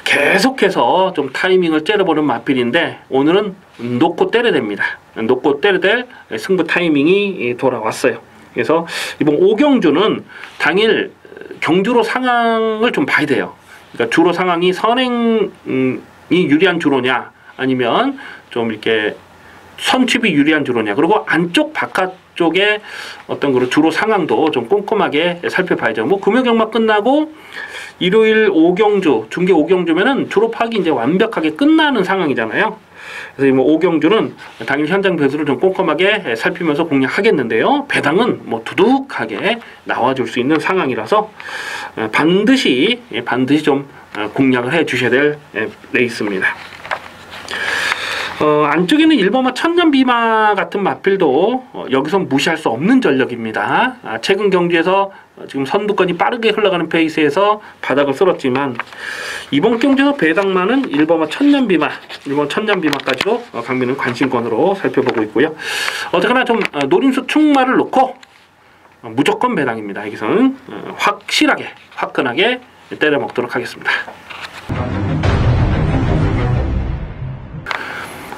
계속해서 좀 타이밍을 째려보는 마필인데, 오늘은 놓고 때려야 됩니다. 놓고 때려야 될 승부 타이밍이 돌아왔어요. 그래서 이번 5경주는 당일 경주로 상황을 좀 봐야 돼요. 그러니까 주로 상황이 선행이 유리한 주로냐, 아니면 좀 이렇게 선취비 유리한 주로냐, 그리고 안쪽 바깥쪽에 어떤 그런 주로 상황도 좀 꼼꼼하게 살펴봐야죠. 뭐 금요 경마 끝나고 일요일 5경주, 중계 5경주면은 주로 파악이 이제 완벽하게 끝나는 상황이잖아요. 그래서 뭐 5경주는 당일 현장 배수를 좀 꼼꼼하게 살피면서 공략하겠는데요. 배당은 뭐 두둑하게 나와줄 수 있는 상황이라서 반드시 좀 공략을 해 주셔야 될 레이스입니다. 안쪽에는 1번마 천년비마 같은 마필도 여기서 무시할 수 없는 전력입니다. 최근 경주에서 지금 선두권이 빠르게 흘러가는 페이스에서 바닥을 쓸었지만, 이번 경주에서 배당만은 1번마 천년비마, 1번 천년비마까지도 강민은 관심권으로 살펴보고 있고요. 어쨌거나 좀 노림수 충마를 놓고 무조건 배당입니다. 여기서는 확실하게, 화끈하게 때려 먹도록 하겠습니다.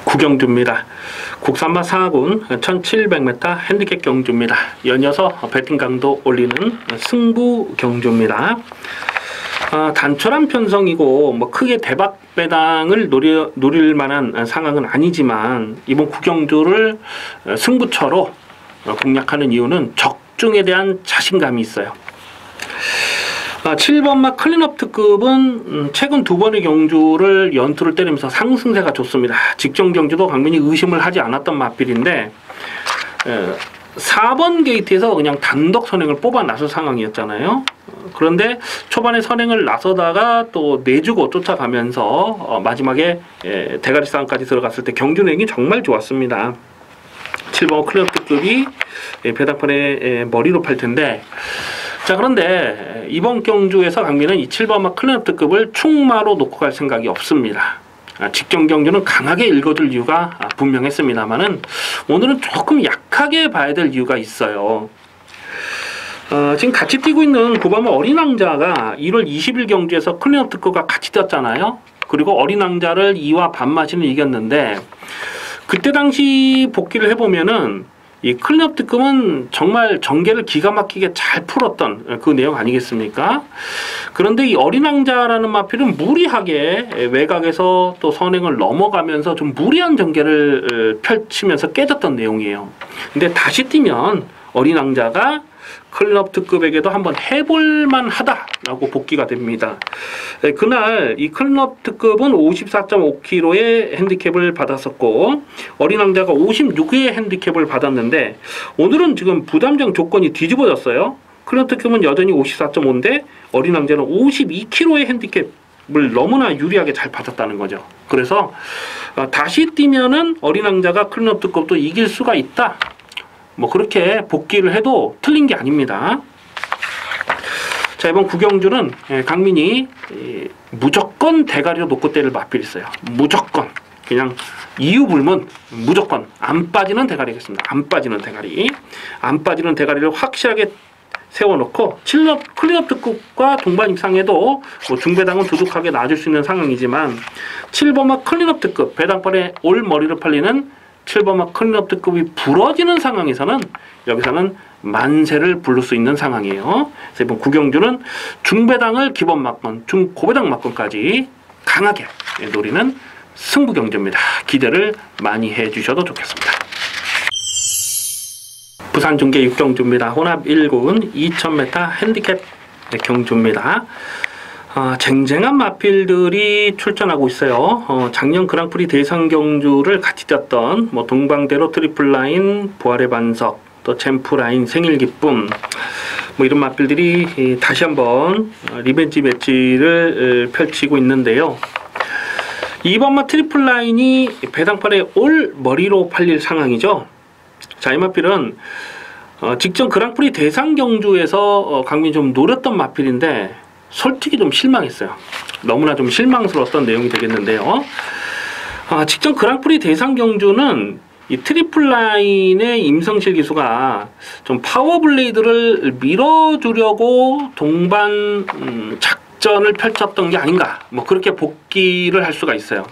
구경주입니다. 국산마 4군 1700m 핸디캡 경주입니다. 연이어서 배팅 강도 올리는 승부 경주입니다. 단촐한 편성이고 뭐 크게 대박 배당을 노릴 만한 상황은 아니지만, 이번 구경주를 승부처로 공략하는 이유는 적중에 대한 자신감이 있어요. 7번마 클린업 특급은 최근 두 번의 경주를 연투를 때리면서 상승세가 좋습니다. 직전 경주도 강민이 의심을 하지 않았던 마필인데 4번 게이트에서 그냥 단독 선행을 뽑아 나설 상황이었잖아요. 그런데 초반에 선행을 나서다가 또 내주고 쫓아가면서 마지막에 대가리 싸움까지 들어갔을 때 경주 내용이 정말 좋았습니다. 7번 클린업 특급이 배당판에 머리로 팔 텐데, 자, 그런데 이번 경주에서 강민은 이 7번마 클린업 특급을 충마로 놓고 갈 생각이 없습니다. 직전 경주는 강하게 읽어줄 이유가 분명했습니다만은 오늘은 조금 약하게 봐야 될 이유가 있어요. 지금 같이 뛰고 있는 9번마 어린 왕자가 1월 20일 경주에서 클린업 특급과 같이 뛰었잖아요. 그리고 어린 왕자를 2와 반마신을 이겼는데, 그때 당시 복귀를 해보면은 이 클린업 특급은 정말 전개를 기가 막히게 잘 풀었던 그 내용 아니겠습니까? 그런데 이 어린 왕자라는 마필은 무리하게 외곽에서 또 선행을 넘어가면서 좀 무리한 전개를 펼치면서 깨졌던 내용이에요. 근데 다시 뛰면 어린 왕자가 클린업 특급에게도 한번 해볼만 하다라고 복귀가 됩니다. 그날 이 클린업 특급은 54.5kg의 핸디캡을 받았었고 어린 왕자가 56의 핸디캡을 받았는데, 오늘은 지금 부담정 조건이 뒤집어졌어요. 클린업 특급은 여전히 54.5인데 어린 왕자는 52kg의 핸디캡을 너무나 유리하게 잘 받았다는 거죠. 그래서 다시 뛰면은 어린 왕자가 클린업 특급도 이길 수가 있다, 뭐 그렇게 복귀를 해도 틀린 게 아닙니다. 자, 이번 구경주는 강민이 무조건 대가리로 놓고 때릴 마필이 있어요. 무조건 그냥 이유 불문 무조건 안 빠지는 대가리겠습니다. 안 빠지는 대가리, 안 빠지는 대가리를 확실하게 세워놓고 클린업 특급과 동반 입상에도 뭐 중배당은 두둑하게 놔줄 수 있는 상황이지만 7번마 클린업 특급 배당판에 올 머리를 팔리는 7번마 클린업 특급이 부러지는 상황에서는 여기서는 만세를 부를 수 있는 상황이에요. 그래서 이번 구경주는 중배당을 기본 막건, 중고배당 막건까지 강하게 노리는 승부 경주입니다. 기대를 많이 해주셔도 좋겠습니다. 부산 중계 6경주입니다. 혼합 1군 2000m 핸디캡 경주입니다. 쟁쟁한 마필들이 출전하고 있어요. 작년 그랑프리 대상 경주를 같이 뛰었던 뭐 동방대로 트리플라인, 부활의 반석, 또 챔프라인, 생일 기쁨, 뭐 이런 마필들이 다시 한번 리벤지 매치를 펼치고 있는데요. 2번마 트리플라인이 배당판에 올 머리로 팔릴 상황이죠. 자, 이 마필은 직전 그랑프리 대상 경주에서 강민이 좀 노렸던 마필인데 솔직히 좀 실망했어요. 너무나 좀 실망스러웠던 내용이 되겠는데요. 직전 그랑프리 대상 경주는 이 트리플라인의 임성실 기수가 좀 파워블레이드를 밀어주려고 동반 작전을 펼쳤던 게 아닌가, 뭐 그렇게 복귀를 할 수가 있어요.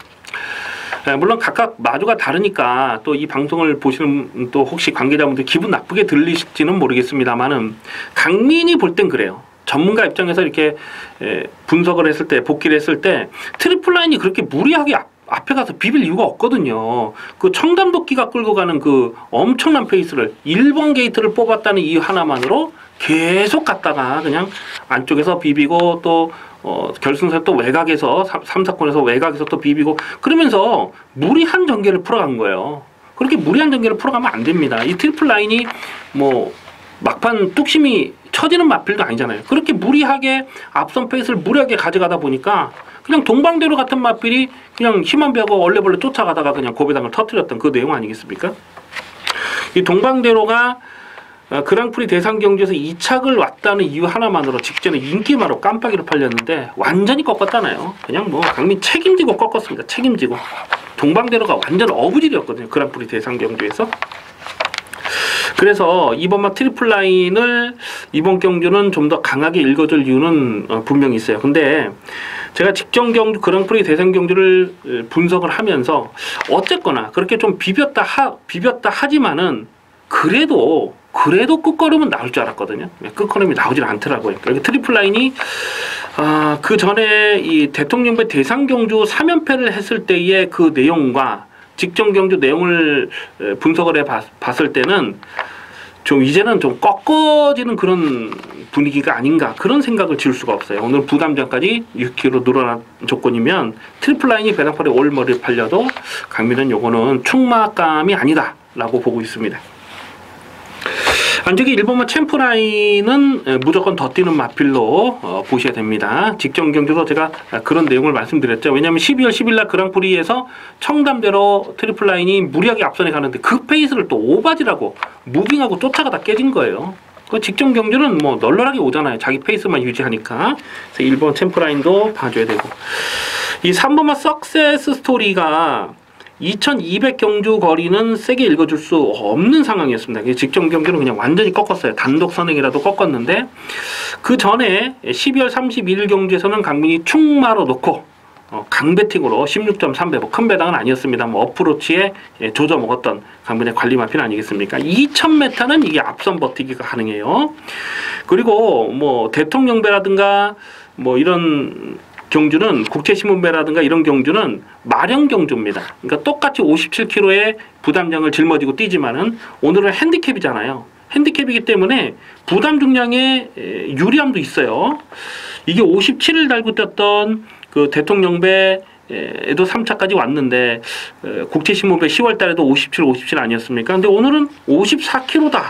물론 각각 마주가 다르니까 또 이 방송을 보시는 또 혹시 관계자분들 기분 나쁘게 들리실지는 모르겠습니다만은 강민이 볼 땐 그래요. 전문가 입장에서 이렇게 분석을 했을 때, 복귀를 했을 때 트리플라인이 그렇게 무리하게 앞에 가서 비빌 이유가 없거든요. 그 청담도끼가 끌고 가는 그 엄청난 페이스를 1번 게이트를 뽑았다는 이유 하나만으로 계속 갔다가 그냥 안쪽에서 비비고 또 결승선 또 외곽에서 3, 4권에서 외곽에서 또 비비고 그러면서 무리한 전개를 풀어간 거예요. 그렇게 무리한 전개를 풀어가면 안 됩니다. 이 트리플 라인이 뭐 막판 뚝심이 처지는 마필도 아니잖아요. 그렇게 무리하게 앞선 페이스를 무리하게 가져가다 보니까 그냥 동방대로 같은 마필이 그냥 힘만 배하고 얼레벌레 쫓아가다가 그냥 고배당을 터뜨렸던 그 내용 아니겠습니까? 이 동방대로가 그랑프리 대상 경주에서 2착을 왔다는 이유 하나만으로 직전에 인기마로 깜빡이로 팔렸는데 완전히 꺾었잖아요. 그냥 뭐 강민 책임지고 꺾었습니다. 책임지고. 동방대로가 완전 어부질이었거든요. 그랑프리 대상 경주에서. 그래서 이번마 트리플 라인을 이번 경주는 좀 더 강하게 읽어줄 이유는 분명히 있어요. 근데 제가 직전 경주 그랑프리 대상 경주를 분석을 하면서 어쨌거나 그렇게 좀 비볐다 하지만은 그래도 끝걸음은 나올 줄 알았거든요. 끝걸음이 나오질 않더라고요. 그러니까 트리플 라인이 그 전에 이 대통령배 대상 경주 3연패를 했을 때의 그 내용과 직전 경주 내용을 분석을 해 봤을 때는 좀 이제는 좀 꺾어지는 그런 분위기가 아닌가 그런 생각을 지울 수가 없어요. 오늘 부담장까지 6kg 늘어난 조건이면 트리플 라인이 배당팔에 올머리를 팔려도 강민은 요거는 충막감이 아니다 라고 보고 있습니다. 안쪽에 1번마 챔프라인은 무조건 더 뛰는 마필로 보셔야 됩니다. 직전 경주도 제가 그런 내용을 말씀드렸죠. 왜냐하면 12월 10일 날 그랑프리에서 청담대로 트리플 라인이 무리하게 앞선에 가는데 그 페이스를 또 오바지라고 무빙하고 쫓아가다 깨진 거예요. 그 직전 경주는 뭐 널널하게 오잖아요. 자기 페이스만 유지하니까. 그래서 1번 챔프라인도 봐줘야 되고, 이 3번마 석세스 스토리가 2200 경주 거리는 세게 읽어줄 수 없는 상황이었습니다. 직전 경주는 그냥 완전히 꺾었어요. 단독 선행이라도 꺾었는데, 그 전에 12월 31일 경주에서는 강민이 충마로 놓고 강배팅으로 16.3배, 큰 배당은 아니었습니다. 뭐 어프로치에 조져 먹었던 강민의 관리 마필 아니겠습니까? 2000m는 이게 앞선 버티기가 가능해요. 그리고 뭐 대통령배라든가 뭐 이런 경주는 국제신문배라든가 이런 경주는 마령 경주입니다. 그러니까 똑같이 57kg의 부담량을 짊어지고 뛰지만은 오늘은 핸디캡이잖아요. 핸디캡이기 때문에 부담 중량에 유리함도 있어요. 이게 57을 달고 뛰었던 그 대통령배에도 3차까지 왔는데 국제신문배 10월 달에도 57 아니었습니까? 근데 오늘은 54kg다.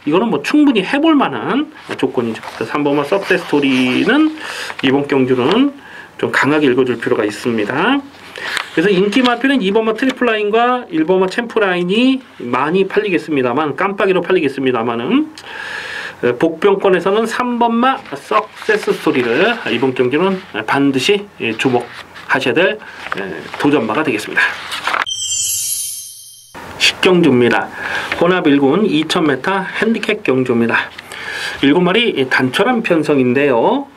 이거는 뭐 충분히 해볼 만한 조건이죠. 3번마 석세스 스토리는 이번 경주는 좀 강하게 읽어줄 필요가 있습니다. 그래서 인기 마필은 2번마 트리플 라인과 1번마 챔프 라인이 많이 팔리겠습니다만, 깜빡이로 팔리겠습니다만은, 복병권에서는 3번마 석세스 스토리를 이번 경주는 반드시 주목하셔야 될 도전마가 되겠습니다. 식경주입니다. 혼합 1군 2000m 핸디캡 경주입니다. 7마리 단촐한 편성인데요.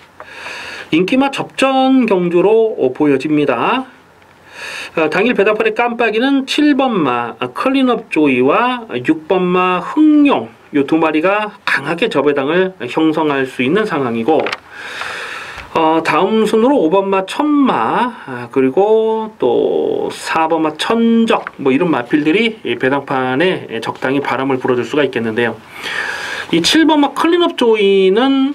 인기마 접전 경주로 보여집니다. 당일 배당팔의 깜빡이는 7번마 클린업 조이와 6번마 흥룡, 이 두 마리가 강하게 저배당을 형성할 수 있는 상황이고, 다음 순으로 5번마 천마, 그리고 또 4번마 천적, 뭐 이런 마필들이 배당판에 적당히 바람을 불어줄 수가 있겠는데요. 이 7번마 클린업 조이는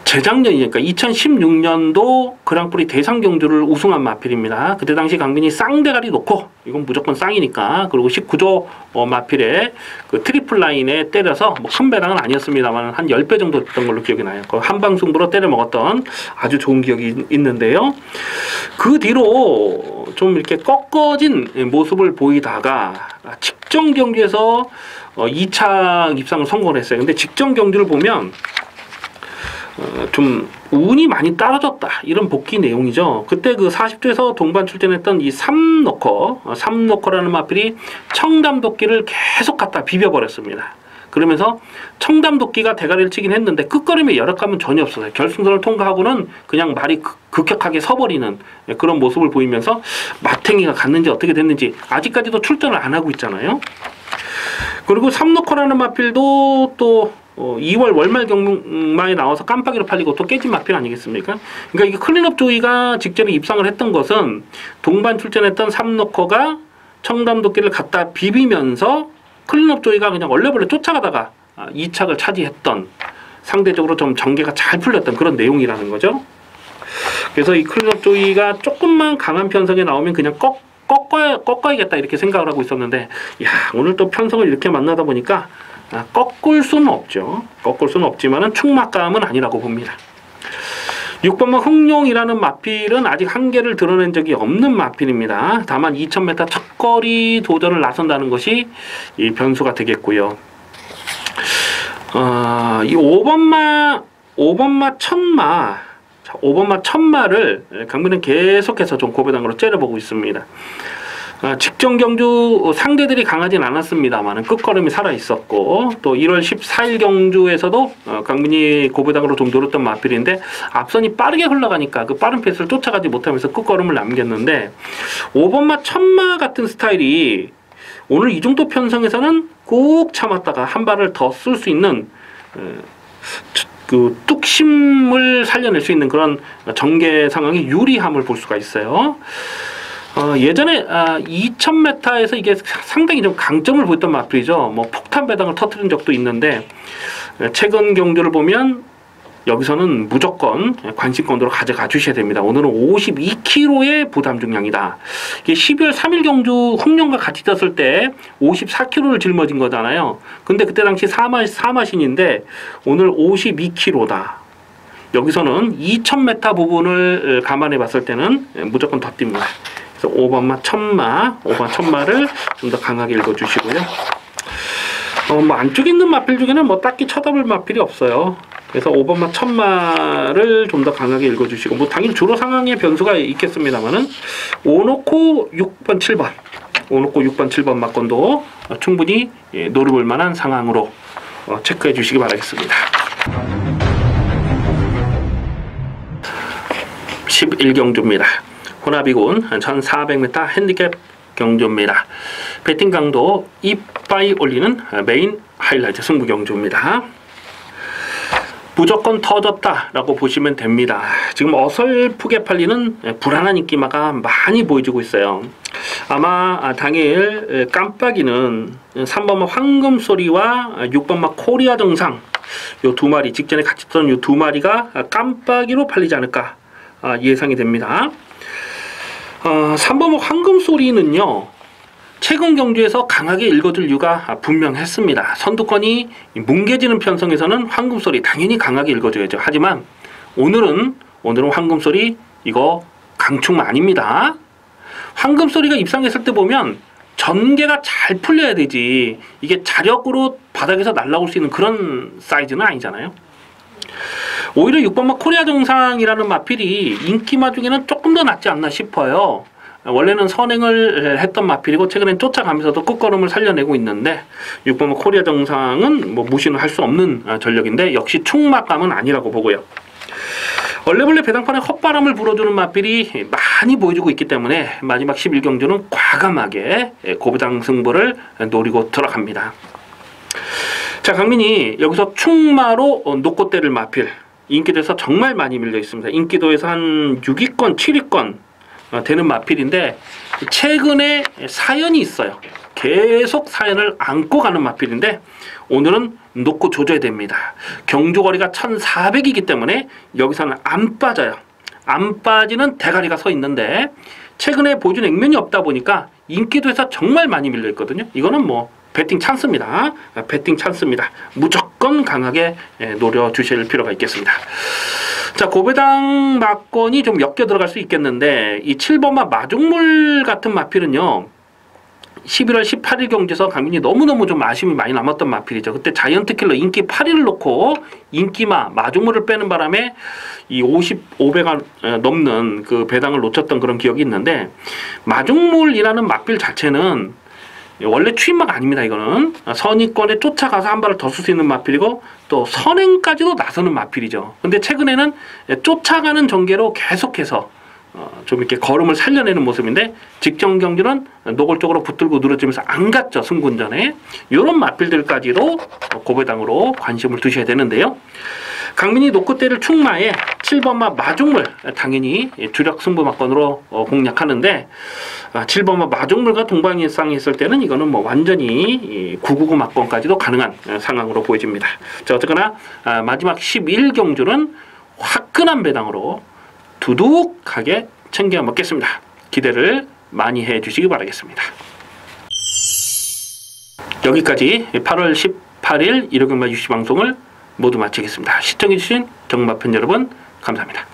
재작년이니까 2016년도 그랑프리 대상 경주를 우승한 마필입니다. 그때 당시 강민이 쌍대가리 놓고, 이건 무조건 쌍이니까, 그리고 19조 마필에 그 트리플 라인에 때려서 뭐 큰 배당은 아니었습니다만 한 10배 정도 됐던 걸로 기억이 나요. 그 한방승부로 때려 먹었던 아주 좋은 기억이 있는데요. 그 뒤로 좀 이렇게 꺾어진 모습을 보이다가 직전 경주에서 2차 입상을 성공을 했어요. 근데 직전 경주를 보면 좀 운이 많이 떨어졌다, 이런 복귀 내용이죠. 그때 그 40조에서 동반 출전했던 이 삼노커라는 마필이 청담도끼를 계속 갖다 비벼버렸습니다. 그러면서 청담도끼가 대가리를 치긴 했는데 끝걸음에 열악감은 전혀 없었어요. 결승선을 통과하고는 그냥 말이 급격하게 서버리는 그런 모습을 보이면서 마탱이가 갔는지 어떻게 됐는지 아직까지도 출전을 안 하고 있잖아요. 그리고 삼노커라는 마필도 또 2월 월말 경마에 나와서 깜빡이로 팔리고 또 깨진 마필 아니겠습니까? 그러니까 이게 클린업 조이가 직전에 입상을 했던 것은 동반 출전했던 삼노커가 청담도끼를 갖다 비비면서 클린업 조이가 그냥 얼레벌레 쫓아가다가 2착을 차지했던, 상대적으로 좀 전개가 잘 풀렸던 그런 내용이라는 거죠. 그래서 이 클린업 조이가 조금만 강한 편성에 나오면 그냥 꺾어야겠다 이렇게 생각을 하고 있었는데, 야, 오늘 또 편성을 이렇게 만나다 보니까 꺾을 수는 없죠. 꺾을 수는 없지만은 충막감은 아니라고 봅니다. 6번마 흥룡이라는 마필은 아직 한계를 드러낸 적이 없는 마필입니다. 다만 2000m 첫거리 도전을 나선다는 것이 이 변수가 되겠고요. 이 5번마 천마, 5번마 천마를 강민은 계속해서 좀 고배당으로 째려보고 있습니다. 직전 경주 상대들이 강하진 않았습니다만 끝걸음이 살아있었고, 또 1월 14일 경주에서도 강민이 고배당으로 좀 노렸던 마필인데 앞선이 빠르게 흘러가니까 그 빠른 페이스를 쫓아가지 못하면서 끝걸음을 남겼는데, 5번마 천마 같은 스타일이 오늘 이 정도 편성에서는 꼭 참았다가 한 발을 더 쓸 수 있는 그 뚝심을 살려낼 수 있는 그런 전개 상황의 유리함을 볼 수가 있어요. 예전에 2000m에서 이게 상당히 좀 강점을 보였던 마필이죠. 뭐 폭탄 배당을 터뜨린 적도 있는데 최근 경주를 보면 여기서는 무조건 관심권으로 가져가 주셔야 됩니다. 오늘은 52kg의 부담 중량이다. 이게 12월 3일 경주 홍룡과 같이 떴을 때 54kg를 짊어진 거잖아요. 근데 그때 당시 사마신인데 오늘 52kg다. 여기서는 2000m 부분을 감안해 봤을 때는 무조건 더 뜁니다. 그래서 5번마 5번1000마를 좀 더 강하게 읽어주시고요. 뭐 안쪽에 있는 마필 중에는 뭐 딱히 쳐다볼 마필이 없어요. 그래서 5번마 1000마를 좀 더 강하게 읽어주시고, 뭐 당연히 주로 상황의 변수가 있겠습니다만은 5놓고 6번 7번 5놓고 6번 7번 막건도 충분히 노려볼 만한 상황으로 체크해 주시기 바라겠습니다. 11경주입니다. 호나비군 1400m 핸디캡 경주입니다. 배팅 강도 이빠이 올리는 메인 하이라이트 승부 경주입니다. 무조건 터졌다 라고 보시면 됩니다. 지금 어설프게 팔리는 불안한 인기마가 많이 보여지고 있어요. 아마 당일 깜빡이는 3번마 황금소리와 6번마 코리아 정상 요 두 마리, 직전에 같이 떴던 요 두 마리가 깜빡이로 팔리지 않을까 예상이 됩니다. 3번마 황금소리는요, 최근 경주에서 강하게 읽어줄 이유가 분명했습니다. 선두권이 뭉개지는 편성에서는 황금소리 당연히 강하게 읽어줘야죠. 하지만 오늘은 황금소리 이거 강충 아닙니다. 황금소리가 입상했을 때 보면 전개가 잘 풀려야 되지, 이게 자력으로 바닥에서 날아올 수 있는 그런 사이즈는 아니잖아요. 오히려 6번마 코리아 정상이라는 마필이 인기마 중에는 조금 더 낫지 않나 싶어요. 원래는 선행을 했던 마필이고 최근엔 쫓아가면서도 끝걸음을 살려내고 있는데 6번마 코리아 정상은 뭐 무시는 할 수 없는 전력인데 역시 충막감은 아니라고 보고요. 얼레벌레 배당판에 헛바람을 불어주는 마필이 많이 보여주고 있기 때문에 마지막 11경주는 과감하게 고배당 승부를 노리고 들어갑니다. 자, 강민이 여기서 충마로 놓고 때릴 마필, 인기도에서 정말 많이 밀려 있습니다. 인기도에서 한 6위권, 7위권 되는 마필인데 최근에 사연이 있어요. 계속 사연을 안고 가는 마필인데 오늘은 놓고 조져야 됩니다. 경주거리가 1400이기 때문에 여기서는 안 빠져요. 안 빠지는 대가리가 서 있는데 최근에 보여준 액면이 없다 보니까 인기도에서 정말 많이 밀려 있거든요. 이거는 뭐 배팅 찬스입니다. 배팅 찬스입니다. 무조건 강하게 노려주실 필요가 있겠습니다. 자, 고배당 막건이 좀 엮여 들어갈 수 있겠는데 이 7번마 마종물 같은 마필은요, 11월 18일 경주에서 강민이 너무너무 좀 아쉬움이 많이 남았던 마필이죠. 그때 자이언트킬러 인기 8위를 놓고 인기마 마종물을 빼는 바람에 이 500가 넘는 그 배당을 놓쳤던 그런 기억이 있는데, 마종물이라는 마필 자체는 원래 추임마가 아닙니다. 이거는 선의권에 쫓아가서 한 발을 더 쓸 수 있는 마필이고 또 선행까지도 나서는 마필이죠. 근데 최근에는 쫓아가는 전개로 계속해서 좀 이렇게 걸음을 살려내는 모습인데 직전 경주는 노골적으로 붙들고 누르지면서 안 갔죠. 승군전에. 이런 마필들까지도 고배당으로 관심을 두셔야 되는데요. 강민이 놓고 때릴 충마에 7번마 마종물 당연히 주력 승부 막건으로 공략하는데 7번마 마종물과 동방일상이 있을 때는 이거는 뭐 완전히 999 막건까지도 가능한 상황으로 보여집니다. 자, 어쨌거나 마지막 11경주는 화끈한 배당으로 두둑하게 챙겨 먹겠습니다. 기대를 많이 해주시기 바라겠습니다. 여기까지 8월 18일 일요일마 UC 방송을 모두 마치겠습니다. 시청해주신 정마편 여러분 감사합니다.